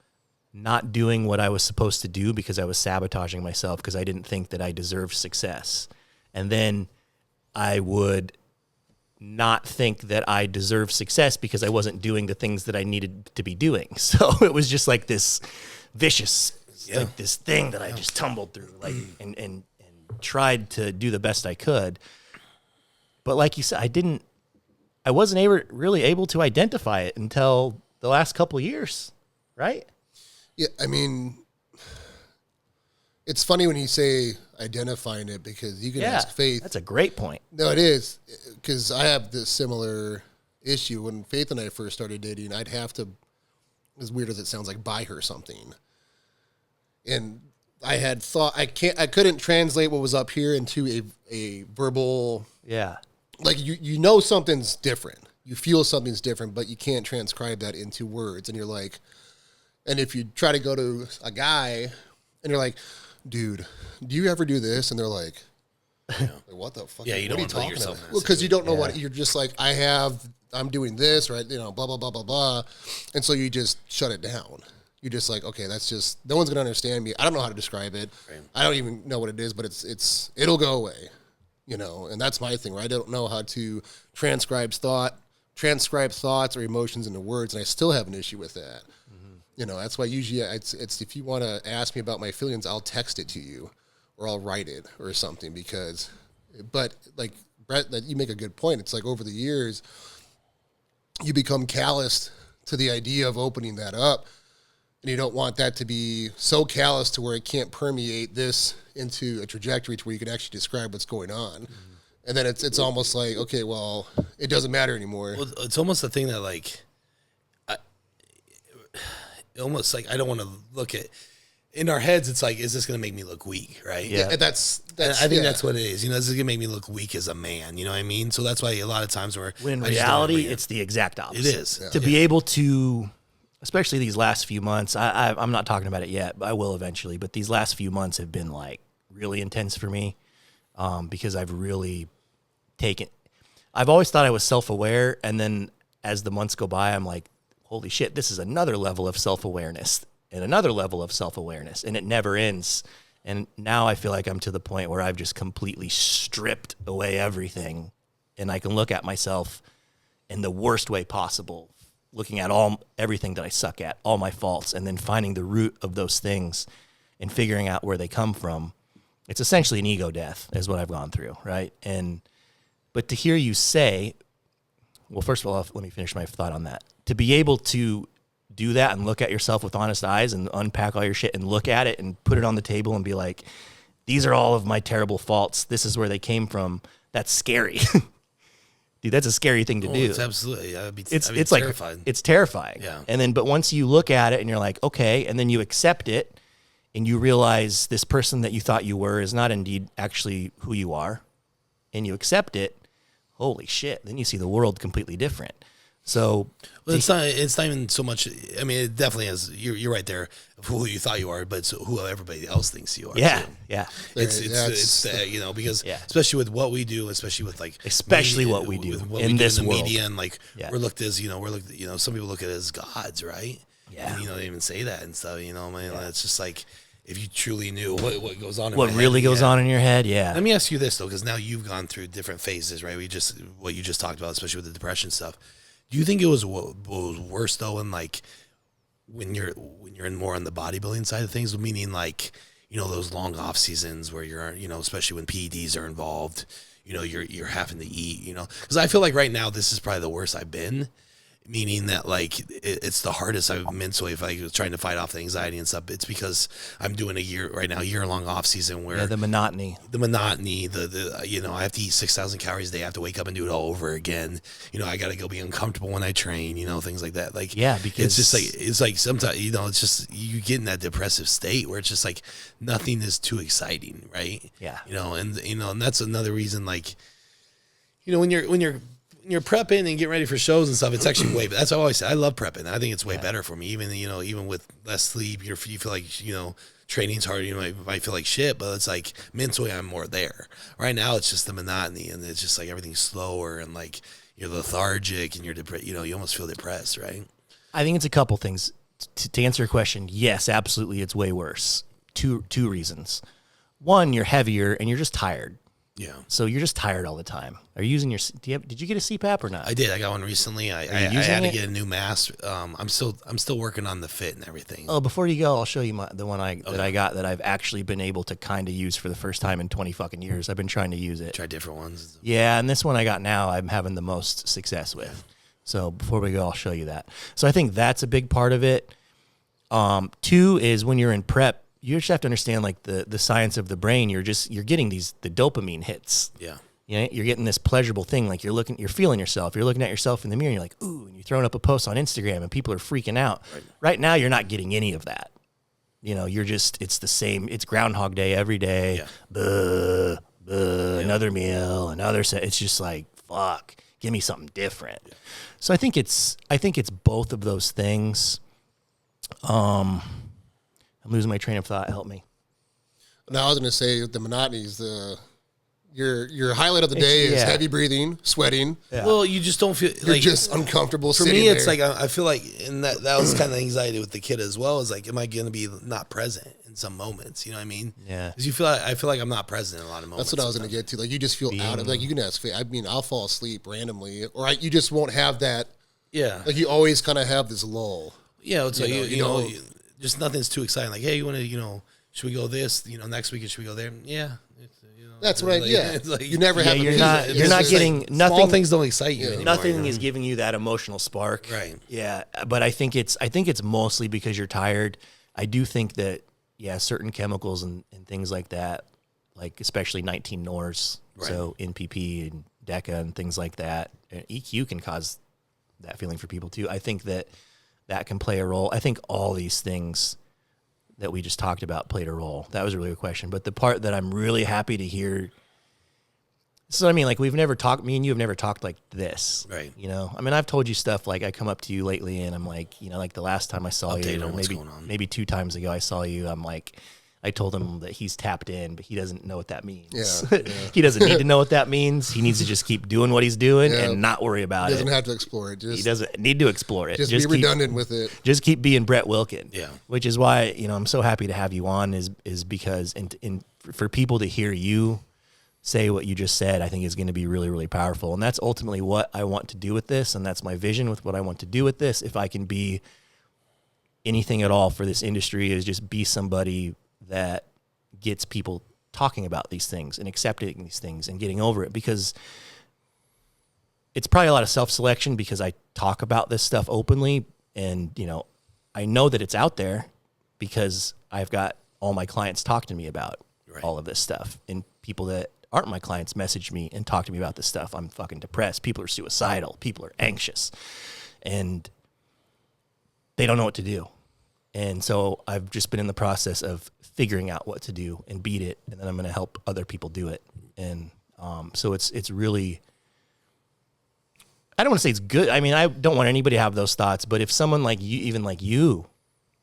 not doing what I was supposed to do because I was sabotaging myself because I didn't think that I deserved success. And then I would not think that I deserved success because I wasn't doing the things that I needed to be doing. So it was just like this vicious, like this thing that I just tumbled through, like, and tried to do the best I could. But like you said, I wasn't really able to identify it until the last couple of years, right? Yeah, I mean, it's funny when you say identifying it because you can ask Faith. That's a great point. No, it is, because I have this similar issue. When Faith and I first started dating, I'd have to, as weird as it sounds, like buy her something. And I had thought, I couldn't translate what was up here into a verbal. Yeah. Like you know something's different. You feel something's different, but you can't transcribe that into words. And you're like, And if you try to go to a guy and you're like, dude, do you ever do this? And they're like, what the fuck? Yeah, you what don't are you want to put talking yourself about? in that Well, because you don't know Yeah. what you're just like. I'm doing this, right? You know, blah blah blah blah blah, and so you just shut it down. You're just like, okay, that's just no one's gonna understand me. I don't know how to describe it. Right. I don't even know what it is, but it'll go away, you know. And that's my thing, right? I don't know how to transcribe thoughts or emotions into words, and I still have an issue with that. You know, that's why usually it's if you want to ask me about my feelings, I'll text it to you, or I'll write it or something but like Brett, that you make a good point. It's like over the years, you become calloused to the idea of opening that up, and you don't want that to be so callous to where it can't permeate this into a trajectory to where you can actually describe what's going on. And then it's almost like, okay, well, it doesn't matter anymore. Well, it's almost the thing that like, almost like I don't want to look at. In our heads, it's like, is this going to make me look weak, right? Yeah. And that's I think that's what it is. You know, this is going to make me look weak as a man. You know what I mean? So that's why a lot of times When in I just don't reality, agree. it's the exact opposite. It is. To be able to, especially these last few months, I'm not talking about it yet, but I will eventually. But these last few months have been like really intense for me because I've really I've always thought I was self-aware. And then as the months go by, I'm like, holy shit, this is another level of self-awareness and another level of self-awareness. And it never ends. And now I feel like I'm to the point where I've just completely stripped away everything. And I can look at myself in the worst way possible, looking at everything that I suck at, all my faults, and then finding the root of those things and figuring out where they come from. It's essentially an ego death is what I've gone through, right? But to hear you say, well, first of all, let me finish my thought on that. To be able to do that and look at yourself with honest eyes and unpack all your shit and look at it and put it on the table and be like, these are all of my terrible faults. This is where they came from. That's scary. Dude, that's a scary thing to do. It's absolutely. I'd be It's terrified. like, it's terrifying. Yeah. But once you look at it and you're like, okay, and then you accept it and you realize this person that you thought you were is not indeed actually who you are, and you accept it, holy shit, then you see the world completely different. So Well, it's not even so much. I mean, it definitely is. You're right there of who you thought you are, but it's who everybody else thinks you are. yeah, too. yeah. It's you know, because especially with what we do, especially with like Especially what we do with what in we do this in the world. media, and like Yeah. we're looked as some people look at it as gods, right? Yeah. And, they even say that and stuff. You know, man, it's just like if you truly knew what goes on, in What my really head, goes on in your head, yeah. Let me ask you this though, because now you've gone through different phases, right? What you just talked about, especially with the depression stuff. Do you think it was what was worse though, in like when you're in more on the bodybuilding side of things, meaning like those long off seasons where you're especially when PEDs are involved, you're having to eat, because I feel like right now this is probably the worst I've been. Meaning that like it's the hardest I've mentally if I was trying to fight off the anxiety and stuff. It's because I'm doing a year-long off season where the monotony, the I have to eat 6,000 calories a day. I have to wake up and do it all over again. I got to go be uncomfortable when I train. Things like that. Like because it's like sometimes it's just you get in that depressive state where it's just like nothing is too exciting, right? Yeah. And that's another reason like when you're prepping and getting ready for shows and stuff, it's actually way. That's what I always say. I love prepping. I think it's way better for me. Even with less sleep, you feel like training's hard. You might feel like shit, but it's like mentally I'm more there. Right now, it's just the monotony, and it's just like everything's slower and like you're lethargic and you're depressed. You almost feel depressed, right? I think it's a couple things. To answer your question, yes, absolutely, it's way worse. Two reasons. One, you're heavier and you're just tired. Yeah. So you're just tired all the time. Are you using did you get a CPAP or not? I did. I got one recently. I had to get a new mask. I'm still working on the fit and everything. Oh, before you go, I'll show you the one that I got that I've actually been able to kind of use for the first time in 20 fucking years. I've been trying to use it. Try different ones. Yeah, and this one I got now I'm having the most success with. So before we go, I'll show you that. So I think that's a big part of it. Two is when you're in prep, you just have to understand like the science of the brain. You're getting the dopamine hits. Yeah. You're getting this pleasurable thing. Like you're feeling yourself. You're looking at yourself in the mirror and you're like, ooh, and you're throwing up a post on Instagram and people are freaking out. Right now, you're not getting any of that. It's the same. It's Groundhog Day every day. Yeah. Another meal, another set. It's just like, fuck, give me something different. Yeah. So I think it's both of those things. I'm losing my train of thought. Help me. Now I was going to say the monotony is your highlight of the day is heavy breathing, sweating. Yeah. Well, you just don't feel You're like just uncomfortable. For sitting me, it's there. like I feel like, and that was kind of anxiety with the kid as well. Is like, am I going to be not present in some moments? You know what I mean? Yeah. Because I feel like I'm not present in a lot of moments. That's what I was going to get to. Like you just feel out of like you can ask. I mean, I'll fall asleep randomly, or you just won't have that. Yeah. Like you always kind of have this lull. Yeah. It's like you know, don't- just nothing's too exciting. Like, hey, you want to, should we go this? Next weekend should we go there? Yeah. That's what like, it's like, you never have. you're a not- vision. you're It's not just getting like, nothing. Small things don't excite you anymore. Nothing you is know? giving you that emotional spark. Right. Yeah, but I think it's mostly because you're tired. I do think that certain chemicals and things like that, like especially 19 Nors, so NPP and DECA and things like that, and EQ can cause that feeling for people too. I think that can play a role. I think all these things that we just talked about played a role. That was a really good question. But the part that I'm really happy to hear. So I mean, like me and you have never talked like this, Right. I mean, I've told you stuff like I come up to you lately and I'm like, like the last time I saw Update you, on or what's going on. maybe 2 times ago I saw you. I'm like, I told him that he's tapped in, but he doesn't know what that means. Yeah. He doesn't need to know what that means. He needs to just keep doing what he's doing Yeah. and not worry about Doesn't it. have to explore it. He Just doesn't need to explore it. just be keep- redundant with it. Just keep being Brett Wilkin. Yeah. Which is why, I'm so happy to have you on is because for people to hear you say what you just said, I think is going to be really, really powerful. And that's ultimately what I want to do with this. And that's my vision with what I want to do with this. If I can be anything at all for this industry, is just be somebody that gets people talking about these things and accepting these things and getting over it, because it's probably a lot of self-selection because I talk about this stuff openly, and I know that it's out there because I've got all my clients talk to me about all of this stuff, and people that aren't my clients message me and talk to me about this stuff. I'm fucking depressed. People are suicidal. People are anxious, and they don't know what to do. And so I've just been in the process of figuring out what to do and beat it, and then I'm going to help other people do it. And so it's really, I don't want to say it's good. I mean, I don't want anybody to have those thoughts, but if someone like you, even like you,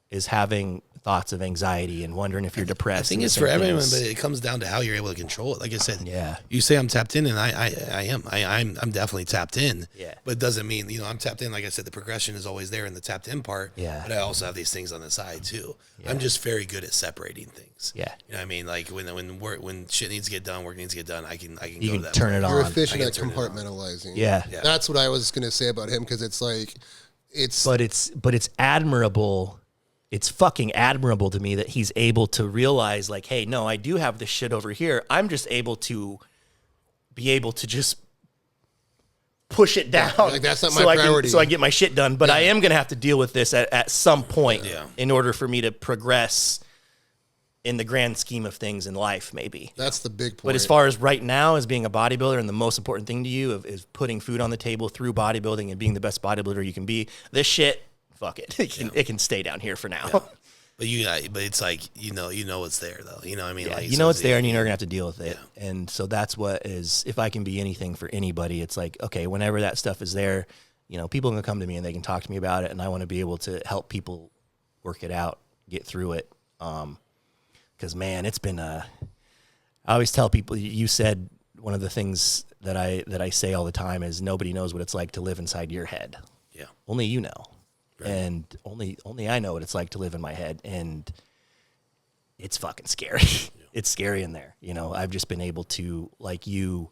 is having thoughts of anxiety and wondering if you're depressed, I think and it's the for same everyone, things- but it comes down to how you're able to control it. Like I said, Yeah. you say I'm tapped in, and I am. I'm definitely tapped in. Yeah. But it doesn't mean, I'm tapped in. Like I said, the progression is always there in the tapped in part. Yeah. But I also have these things on the side too. I'm just very good at separating things. Yeah. You know what I mean? Like when shit needs to get done, work needs to get done, I can you go to can that turn point. it You're on. efficient I at can turn it on. compartmentalizing. Yeah. Yeah. That's what I was going to say about him, because it's like, But it's admirable. It's fucking admirable to me that he's able to realize, like, hey, no, I do have this shit over here. I'm just able to be able to just push it down. like, that's not my I priority. so I get my shit done. But I am going to have to deal with this at some point Yeah. in order for me to progress in the grand scheme of things in life, maybe. that's the big point. But as far as right now, as being a bodybuilder, and the most important thing to you is putting food on the table through bodybuilding and being the best bodybuilder you can be, this shit, fuck it. It can stay down here for now. But but it's like it's there though. You know what I mean? Yeah, Like, you so know it's there, and you're gonna have to deal with it. Yeah. And so that's what is. If I can be anything for anybody, it's like, okay, whenever that stuff is there, people can come to me and they can talk to me about it, and I want to be able to help people work it out, get through it. Because man, it's been I always tell people. You said one of the things that I say all the time is nobody knows what it's like to live inside your head. Yeah. Only you know. And only I know what it's like to live in my head, and it's fucking scary. It's scary in there. I've just been able to, like you,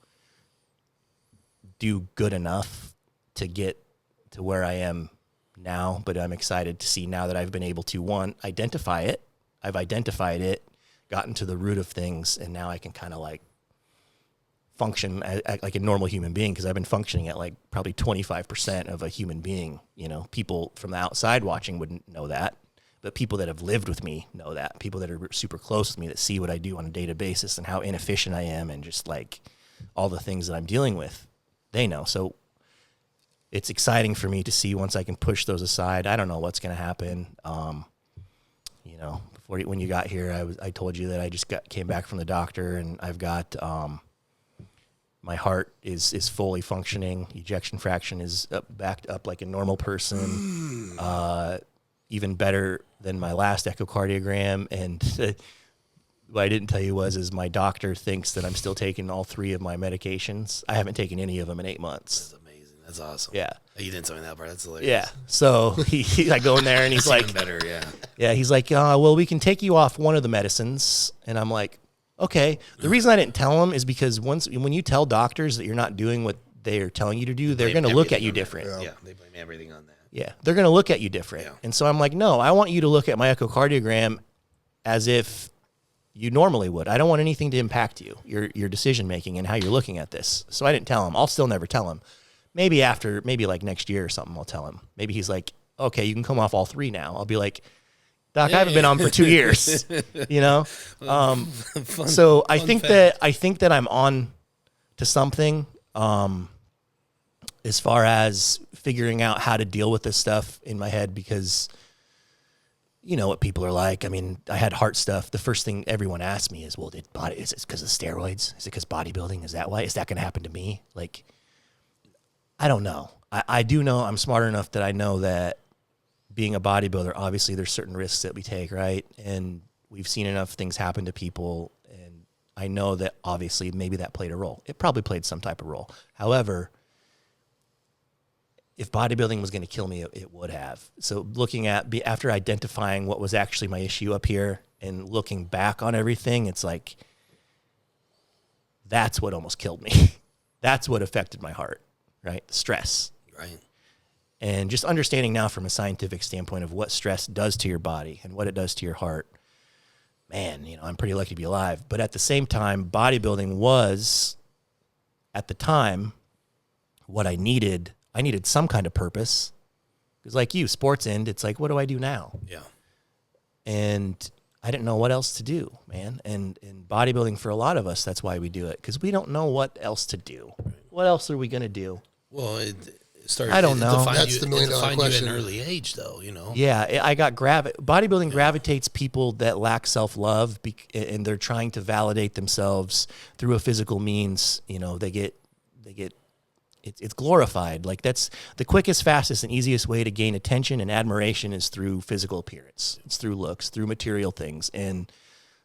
do good enough to get to where I am now, but I'm excited to see now that I've been able to, identify it. I've identified it, gotten to the root of things, and now I can kind of like function like a normal human being, because I've been functioning at like probably 25% of a human being. People from the outside watching wouldn't know that, but people that have lived with me know that. People that are super close with me that see what I do on a daily basis and how inefficient I am, and just like all the things that I'm dealing with, they know. So it's exciting for me to see once I can push those aside. I don't know what's going to happen. Before when you got here, I told you that I just came back from the doctor, and I've got my heart is fully functioning. Ejection fraction is backed up like a normal person. even better than my last echocardiogram. And what I didn't tell you is my doctor thinks that I'm still taking all 3 of my medications. I haven't taken any of them in 8 months. That's amazing. That's awesome. Yeah. You didn't tell me that part. That's hilarious. Yeah. So I go in there and he's like, Even better, yeah. yeah, he's like, well, we can take you off one of the medicines. And I'm like, okay. The reason I didn't tell him is because when you tell doctors that you're not doing what they are telling you to do, they're going to look at you different. Yeah, they blame everything on that. Yeah, they're going to look at you different. Yeah. And so I'm like, no, I want you to look at my echocardiogram as if you normally would. I don't want anything to impact you, your decision making and how you're looking at this. So I didn't tell him. I'll still never tell him. Maybe like next year or something, I'll tell him. Maybe he's like, okay, you can come off all 3 now. I'll be like, Doc, I haven't been on for 2 years, you know? So I think that I'm on to something as far as figuring out how to deal with this stuff in my head, because you know what people are like. I mean, I had heart stuff. The first thing everyone asked me is, well, is it because of steroids? Is it because bodybuilding? Is that why? Is that going to happen to me? Like, I don't know. I do know I'm smart enough that I know that being a bodybuilder, obviously there's certain risks that we take, right? And we've seen enough things happen to people, and I know that obviously maybe that played a role. It probably played some type of role. However, if bodybuilding was going to kill me, it would have. So looking at, after identifying what was actually my issue up here and looking back on everything, it's like, that's what almost killed me. That's what affected my heart, right? Stress. Right. And just understanding now from a scientific standpoint of what stress does to your body and what it does to your heart, man, you know, I'm pretty lucky to be alive. But at the same time, bodybuilding was, at the time, what I needed. I needed some kind of purpose. Because like you, sports end, it's like, what do I do now? Yeah. And I didn't know what else to do, man. And bodybuilding, for a lot of us, that's why we do it. Because we don't know what else to do. What else are we going to do? Well, it started. I don't know. That's the $1 million question. You at an early age, though, you know. Yeah, I got bodybuilding gravitates people that lack self-love, and they're trying to validate themselves through a physical means. You know, they get it's glorified. Like, that's the quickest, fastest, and easiest way to gain attention and admiration is through physical appearance. It's through looks, through material things. And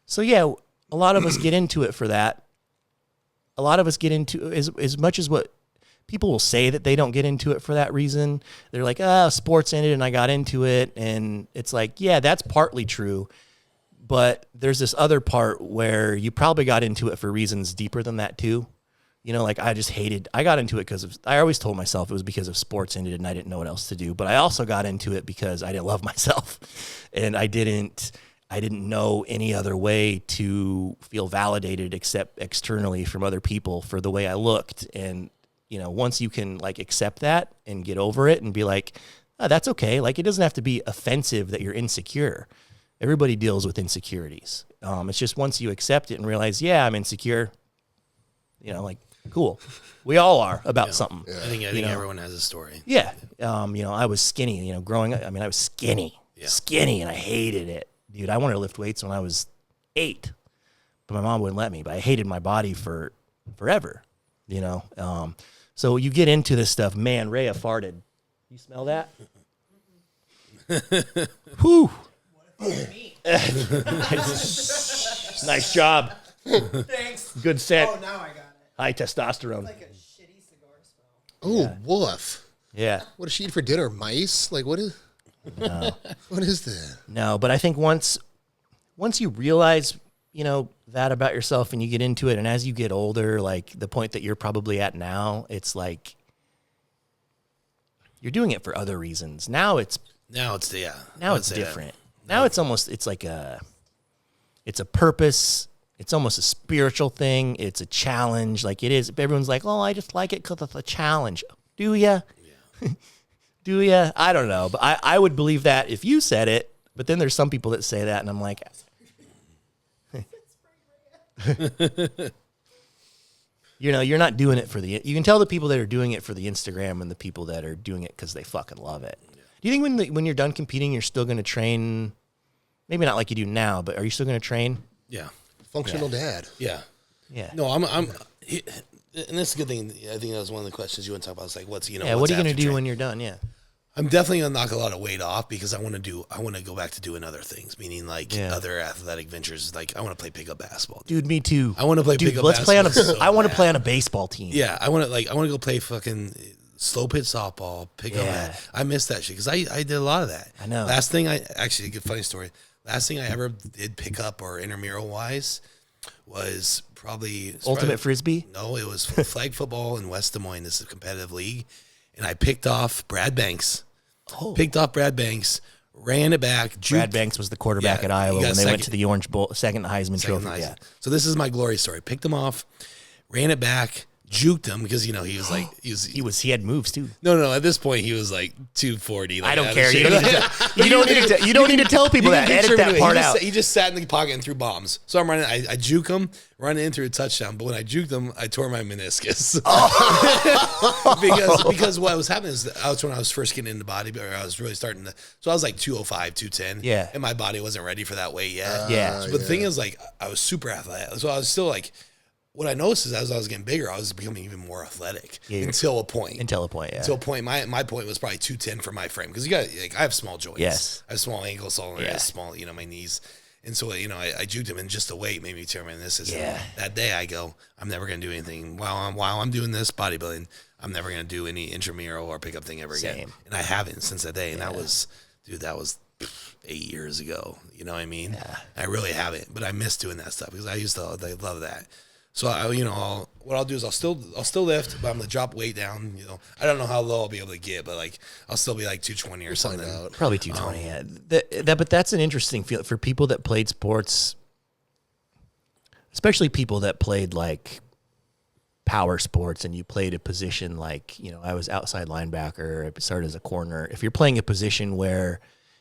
so, yeah, a lot of us get into it for that. A lot of us get into, as much as what people will say that they don't get into it for that reason. They're like, sports ended and I got into it. And it's like, yeah, that's partly true. But there's this other part where you probably got into it for reasons deeper than that too. You know, like I got into it because I always told myself it was because of sports ended and I didn't know what else to do. But I also got into it because I didn't love myself, and I didn't know any other way to feel validated except externally from other people for the way I looked. And, you know, once you can like accept that and get over it and be like, oh, that's okay. Like, it doesn't have to be offensive that you're insecure. Everybody deals with insecurities. It's just once you accept it and realize, yeah, I'm insecure, you know, like, cool. We all are about something. Yeah. I think everyone has a story. Yeah. You know, I was skinny, you know, growing up. I mean, I was skinny, and I hated it. Dude, I wanted to lift weights when I was 8, but my mom wouldn't let me. But I hated my body forever, you know. So you get into this stuff. Man, Rhea farted. You smell that? Whew. Nice job. Thanks. Good set. Oh, now I got it. High testosterone. Like a shitty cigar smell. Oh, woof. Yeah. What does she eat for dinner? Mice? Like, what is? What is that? No, but I think once you realize, you know, that about yourself and you get into it, and as you get older, like the point that you're probably at now, it's like you're doing it for other reasons. Now it's different. Now it's almost, it's like it's a purpose. It's almost a spiritual thing. It's a challenge. Like it is. Everyone's like, oh, I just like it because it's a challenge. Do ya? Yeah. Do ya? I don't know. But I would believe that if you said it. But then there's some people that say that, and I'm like, you know, you're not doing it for you can tell the people that are doing it for the Instagram and the people that are doing it because they fucking love it. Yeah. Do you think when you're done competing, you're still going to train? Maybe not like you do now, but are you still going to train? Yeah. Functional dad. Yeah. Yeah. No, and that's a good thing. I think that was one of the questions you want to talk about. It's like, what's what are you going to do when you're done? Yeah. I'm definitely gonna knock a lot of weight off because I want to go back to doing other things, meaning like other athletic ventures. Like I want to play pickup basketball. Dude, me too. I want to play pickup let's play on a. basketball. I want to play on a baseball team. Yeah, I want to go play fucking slow pitch softball, pick up that. I miss that shit because I did a lot of that. I know. Last thing actually a good funny story. Last thing I ever did pick up or intramural wise was probably Ultimate Frisbee? No, it was flag football in West Des Moines. This is a competitive league. And I picked off Brad Banks. Picked off Brad Banks, ran it back. Brad Banks was the quarterback at Iowa when they went to the Orange Bowl, second Heisman Trophy. Heisman. Yeah. So this is my glory story. Picked him off, ran it back, juked him because he was like He had moves too. No. At this point, he was like 240. Like, I don't care. You don't need to tell people that. Edit that part out. He just sat in the pocket and threw bombs. So I'm running. I juke him, running in through a touchdown. But when I juked him, I tore my meniscus. because what was happening is that I was when I was first getting into body, or I was really starting to. So I was like 205, 210. Yeah. And my body wasn't ready for that weight yet. But the thing is, like, I was super athletic. So I was still like. What I noticed is as I was getting bigger, I was becoming even more athletic until a point. Until a point, yeah. Until a point, my point was probably 210 for my frame because I have small joints. Yes, I have small ankles, I have small, my knees, and so I juked him, and just the weight made me tear my meniscus. Yeah. That day, I go, I'm never gonna do anything while I'm doing this bodybuilding. I'm never gonna do any intramural or pickup thing ever again, and I haven't since that day. And that was 8 years ago. You know what I mean? Yeah. I really haven't, but I miss doing that stuff because I used to love that. So what I'll do is I'll still lift, but I'm gonna drop weight down. I don't know how low I'll be able to get, but like I'll still be like 220 or something. Probably 220. But that's an interesting feel for people that played sports, especially people that played like power sports, and you played a position like I was outside linebacker. I started as a corner. If you're playing a position where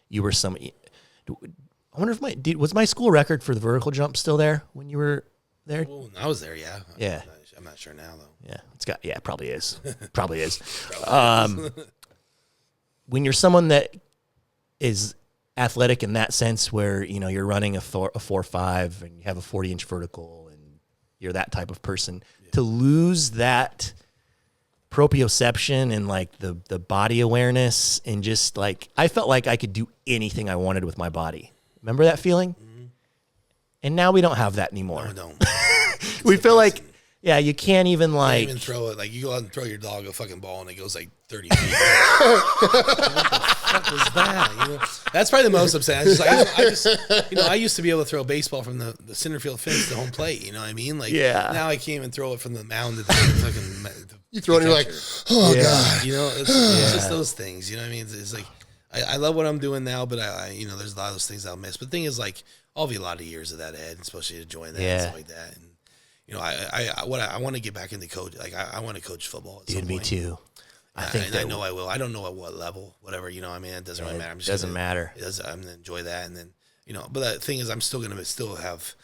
you were I wonder if was my school record for the vertical jump still there when you were there? Well, I was there, yeah. Yeah. I'm not sure now though. Yeah, it probably is. Probably is. When you're someone that is athletic in that sense, where you're running a 4.5 and you have a 40-inch vertical, and you're that type of person, to lose that proprioception and like the body awareness, and just like I felt like I could do anything I wanted with my body. Remember that feeling? Mm-hmm. And now we don't have that anymore. No, we don't. We feel like, you can't even like... You can't even throw it. Like, you go out and throw your dog a fucking ball and it goes like 30 feet. What the fuck was that? That's probably the most upsetting. I used to be able to throw a baseball from the center field fence to home plate. You know what I mean? Like, now I can't even throw it from the mound to the fucking... You throw it and you're like, oh, God. It's just those things. You know what I mean? It's like, I love what I'm doing now, but there's a lot of those things I'll miss. But the thing is, like, I'll be a lot of years of that head, especially enjoying that and stuff like that. And I want to get back into coach. Like I want to coach football. Dude, me too. I know I will. I don't know at what level, whatever. It doesn't really matter. It doesn't matter. I'm gonna enjoy that, and then But the thing is, I'm still gonna have.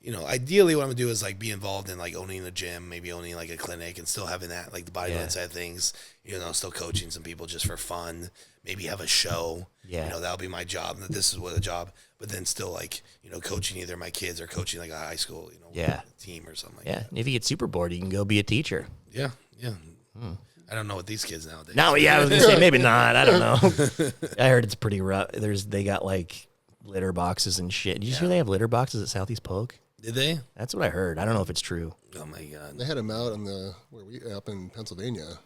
Ideally, what I'm gonna do is like be involved in like owning a gym, maybe owning like a clinic, and still having that like the bodybuilding side of things. Still coaching some people just for fun. Maybe have a show. That'll be my job. This is what a job. But then still like coaching either my kids or coaching like a high school team or something like that. And if you get super bored, you can go be a teacher. Yeah. I don't know what these kids nowadays. No, I was gonna say maybe not. I don't know. I heard it's pretty rough. They got like litter boxes and shit. Did you hear they have litter boxes at Southeast Polk? Did they? That's what I heard. I don't know if it's true. Oh my God. They had them out up in Pennsylvania.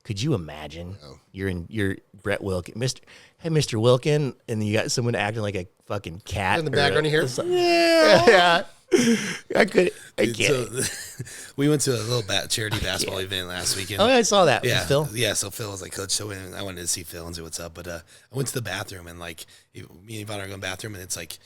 Could you imagine? You're Brett Wilkin, Mr. Wilkin, and you got someone acting like a fucking cat in the background. You hear? Yeah. I can't. So, we went to a little charity basketball event last weekend. Oh, yeah, I saw that. Yeah, Phil. Yeah, so Phil was like, Coach, so I wanted to see Phil and see what's up. But I went to the bathroom, and like me and Ivana are going to the bathroom, and it's like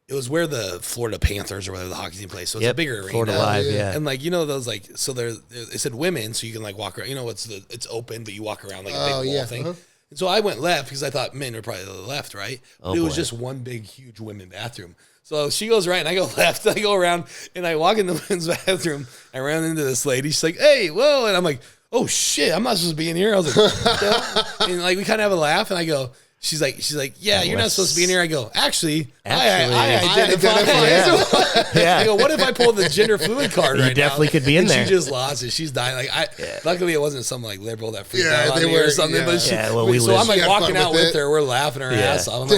it was where the Florida Panthers or whatever the hockey team plays. So it's a bigger arena. Florida Live, yeah. And like those like so it said women, so you can like walk around. It's open, but you walk around like a big wall thing. Uh-huh. And so I went left because I thought men were probably to the left, right? But it was just one big, huge women bathroom. So she goes right, and I go left. I go around, and I walk in the women's bathroom. I ran into this lady. She's like, "Hey, whoa!" And I'm like, "Oh shit, I'm not supposed to be in here." I was like, "What the hell?" And like we kind of have a laugh, and I go, she's like, yeah, you're not supposed to be in here. I go, actually, Actually, I identify. Yeah. I go, what if I pull the gender fluid card You right now? definitely could be in And there. She just lost it. She's dying. Like luckily it wasn't some like liberal that freaked out on they me were, or something. yeah. But she, Yeah, well, we so live- I'm like She had walking fun out with with it. her. We're laughing our ass off.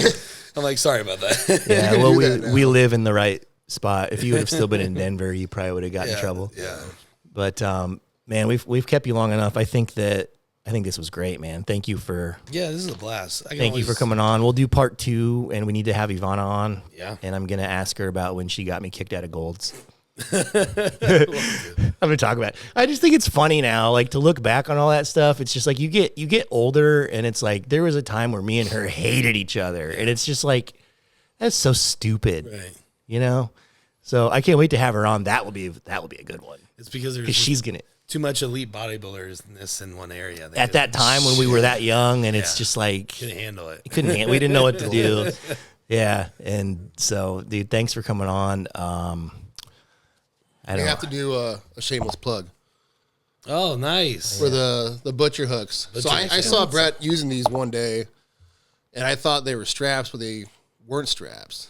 I'm like, sorry about that. Yeah, can well, do we that now. we live in the right spot. If you would have still been in Denver, you probably would have gotten in trouble. Yeah. But man, we've kept you long enough. I think this was great, man. Thank you for Yeah, this is a blast. thank you for coming on. We'll do part 2, and we need to have Ivana on. Yeah. And I'm gonna ask her about when she got me kicked out of Gold's. I'm gonna talk about it. I just think it's funny now, like to look back on all that stuff. It's just like you get older, and it's like there was a time where me and her hated each other, and it's just like that's so stupid, Right. you know. So I can't wait to have her on. That will be a good one It's because there's because she's gonna too much elite bodybuilders in this in one area. They at that time when we were that young, and it's Yeah. just like couldn't handle it. we didn't know what to do. Yeah, and so dude, thanks for coming on. I We don't have to do a shameless plug Oh, nice. for the butcher hooks. So I hooks, saw Brett using these one day, and I thought they were straps, but they weren't straps.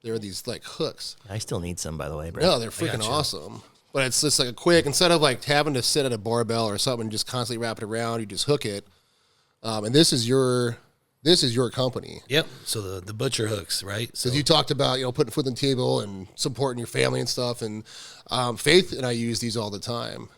They were these like hooks. I still need some, by the way, bro. No, they're freaking awesome. But it's just like a quick, instead of like having to sit at a barbell or something and just constantly wrap it around, you just hook it. And this is your company. Yep. So the butcher hooks, right? So So you talked about, putting food on the table and supporting your family and stuff. And Faith and I use these all the time.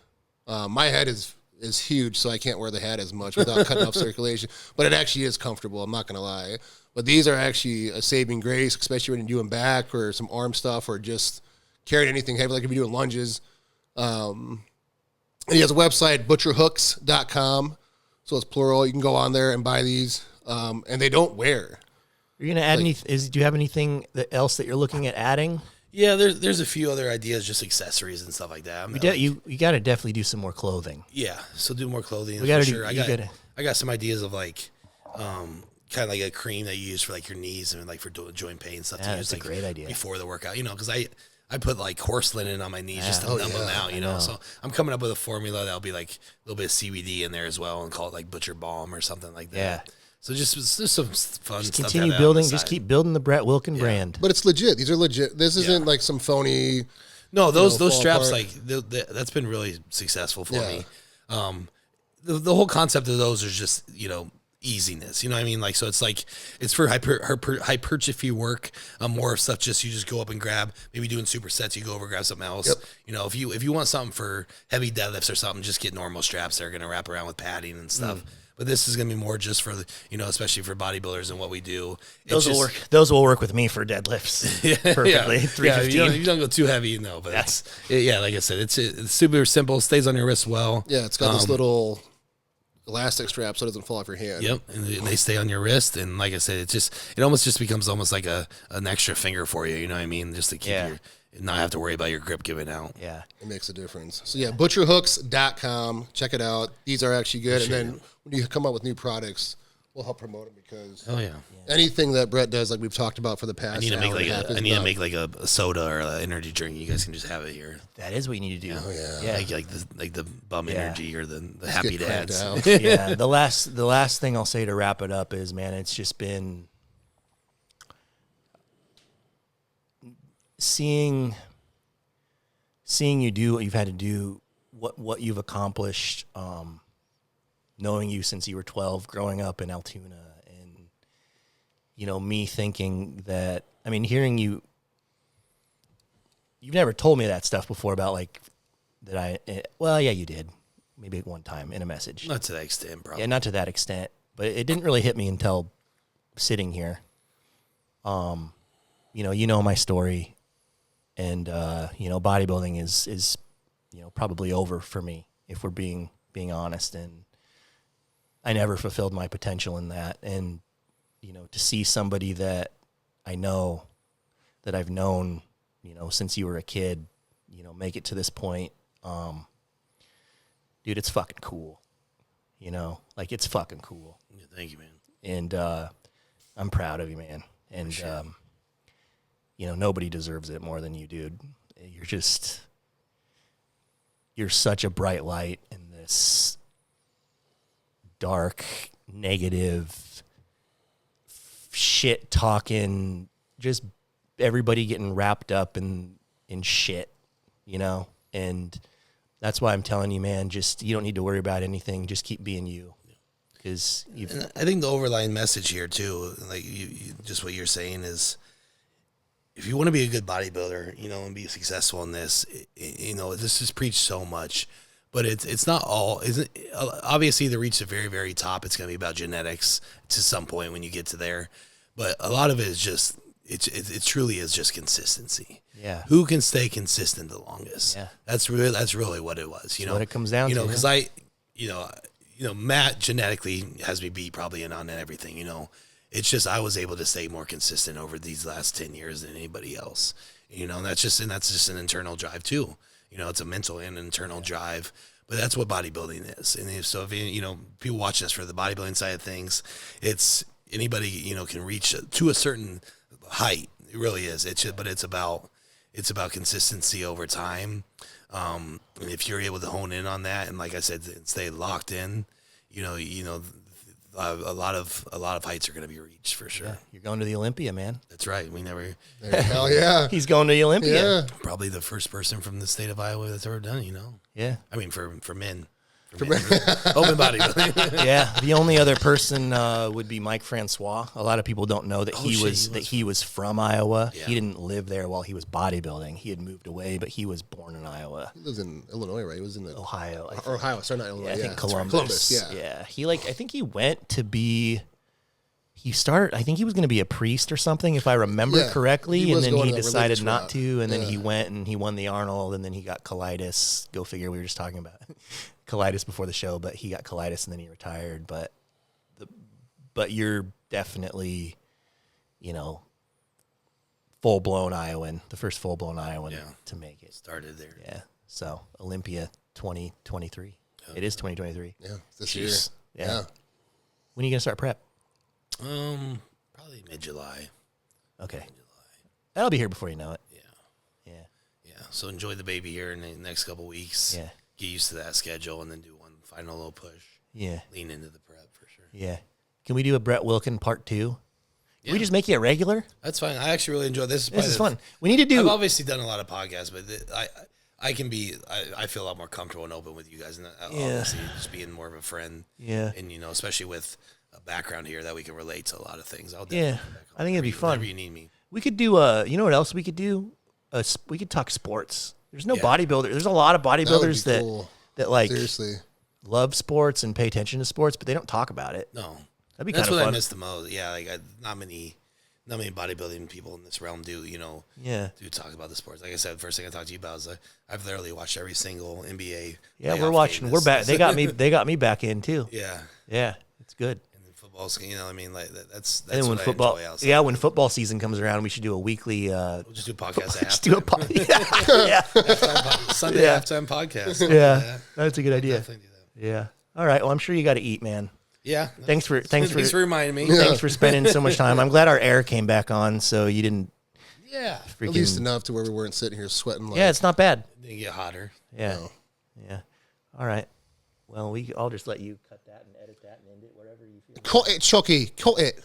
My head is huge, so I can't wear the hat as much without cutting off circulation. But it actually is comfortable. I'm not going to lie. But these are actually a saving grace, especially when you're doing back or some arm stuff or just carrying anything heavy, like if you're doing lunges. And he has a website, butcherhooks.com. So it's plural. You can go on there and buy these. And they don't wear. You're gonna add do you have anything else that you're looking at adding? yeah, there's a few other ideas, just accessories and stuff like that. You got to definitely do some more clothing. Yeah, so do more clothing. We gotta for do- sure. you I got some ideas of like, kind of like a cream that you use for like your knees and like for joint pain and stuff. Yeah, to use, that's a like, great idea. before the workout. Because I put like horse linen on my knees just to numb them out. I know. So I'm coming up with a formula that'll be like a little bit of CBD in there as well, and call it like Butcher Balm or something like that. Yeah. So just some fun stuff. to Continue have building. on the Just side. keep building the Brett Wilkin brand. But it's legit. These are legit. This isn't like some phony. No, those fall straps apart. that's been really successful for Yeah. me. The whole concept of those is just easiness. You know what I mean? Like, so it's like it's for hypertrophy work. More of stuff just you just go up and grab. Maybe doing supersets, you go over grab something else. Yep. If you want something for heavy deadlifts or something, just get normal straps that are gonna wrap around with padding and stuff. But this is gonna be more just for especially for bodybuilders and what we do. Those will work. Those will work with me for deadlifts. Perfectly. 315. You don't go too heavy, but that's like I said, it's super simple. Stays on your wrist well. Yeah, it's got this little elastic strap so it doesn't fall off your hand. Yep, and they stay on your wrist, and like I said, it almost just becomes almost like an extra finger for you. You know what I mean? Just to keep your not have to worry about your grip giving out. Yeah. It makes a difference. So yeah, butcherhooks.com. Check it out. These are actually good. And then when you come up with new products, we'll help promote them because Oh yeah. anything that Brett does, like we've talked about for the past I need to hour make and like a half, is I need to about- make like a soda or an energy drink. You guys can just have it here. That is what you need to do. Oh, yeah. Yeah. Like the bum Yeah. energy or the Let's happy get cranked dads. out. Yeah. The last thing I'll say to wrap it up is, man, it's just been seeing you do what you've had to do, what you've accomplished, knowing you since you were 12, growing up in Altoona, and me thinking that, I mean, hearing you've never told me that stuff before about like that well, yeah, you did, maybe at one time in a message. Not to that extent, bro. Yeah, not to that extent, but it didn't really hit me until sitting here. You know my story, and bodybuilding is probably over for me if we're being honest, and I never fulfilled my potential in that, and to see somebody that I know, that I've known, since you were a kid, make it to this point, dude, it's fucking cool. Like it's fucking cool. Yeah, thank you, man. And I'm proud of you, man. And nobody deserves it more than you, dude. You're such a bright light in this dark, negative, shit talking, just everybody getting wrapped up in shit, you know? And that's why I'm telling you, man, just, you don't need to worry about anything. Just keep being you. Because I think the overlying message here too, like you just what you're saying is, if you want to be a good bodybuilder, you know, and be successful in this, you know, this is preached so much, but it's not all. Isn't obviously to reach the very, very top, it's going to be about genetics to some point when you get to there, but a lot of it is just it truly is just consistency. Yeah. Who can stay consistent the longest? Yeah. That's really what it was. You know what it comes down you to. know, because Matt genetically has me beat probably on everything, you know. It's just I was able to stay more consistent over these last 10 years than anybody else. You know, and that's just an internal drive too. You know, it's a mental and internal drive. But that's what bodybuilding is. And if you know, people watching us for the bodybuilding side of things, it's anybody, you know, can reach to a certain height. It really is. But it's about consistency over time. And if you're able to hone in on that, and like I said, stay locked in, you know, a lot of heights are going to be reached for sure. Yeah, you're going to the Olympia, man. That's right. Hell yeah. He's going to the Olympia. Yeah. Probably the first person from the state of Iowa that's ever done it, you know. Yeah. I mean, for men. Open bodybuilding. Yeah, the only other person would be Mike Francois. A lot of people don't know that he was from Iowa. Yeah. He didn't live there while he was bodybuilding. He had moved away, but he was born in Iowa. He lives in Illinois, right? He was in Ohio. I think. Or Ohio. Sorry, not Illinois. Yeah, I think that's Columbus. right. Columbus, yeah. Yeah. I think he went to be. I think he was going to be a priest or something, if I remember Yeah, correctly, he and was then going he that decided religious not route. to, and then Yeah. he went and he won the Arnold, and then he got colitis. Go figure. We were just talking about colitis before the show, but he got colitis and then he retired. But you're definitely, you know, full blown Iowan, the first full blown Iowan to make it. Started there. Yeah. So Olympia 2023. It is 2023. Yeah, this year. Jeez. Yeah. When are you gonna start prep? Probably mid-July. Okay. That'll be here before you know it. Yeah. Yeah. So enjoy the baby here in the next couple weeks. Yeah. Get used to that schedule and then do one final little push. Yeah. Lean into the prep for sure. Yeah. Can we do a Brett Wilkin part 2? Can Yeah. we just make you a regular? That's fine. I actually really enjoy this. This is fun. We need to do. I've obviously done a lot of podcasts, but I feel a lot more comfortable and open with you guys, and obviously just being more of a friend. Yeah. And you know, especially with a background here that we can relate to a lot of things. I'll Yeah. definitely come back on I think it'd be fun. whenever you need me. We could do you know what else we could do? We could talk sports. There's no Yeah. bodybuilder. There's a lot of That would be bodybuilders cool. that like Seriously. love sports and pay attention to sports, but they don't talk about it. No, That'd be that's kind of what fun. I miss the most. Yeah, like not many bodybuilding people in this realm do. You know, Yeah. do talk about the sports. Like I said, the first thing I talked to you about is I've literally watched every single NBA. Yeah, playoff we're watching. game We're this- back. They got me back in too. Yeah, Yeah, it's good. and then football's. You know, I mean, like that's And when what football, I enjoy outside. yeah, when football season comes around, we should do a weekly. We'll just do podcasts. at Just do a halftime. yeah, Sunday Yeah. halftime podcast. yeah, that's a good idea. Definitely do that. Yeah. All right. Well, I'm sure you got to eat, man. Yeah. Thanks for Thanks for reminding me. thanks for spending so much time. I'm glad our air came back on, so you didn't Yeah. freaking. At least enough to where we weren't sitting here sweating. Like, Yeah, it's not bad. Didn't get hotter. Yeah. No. Yeah. All right. Well, I'll just let you cut that and edit that and end it wherever you feel. Cut it, Chucky. Cut it.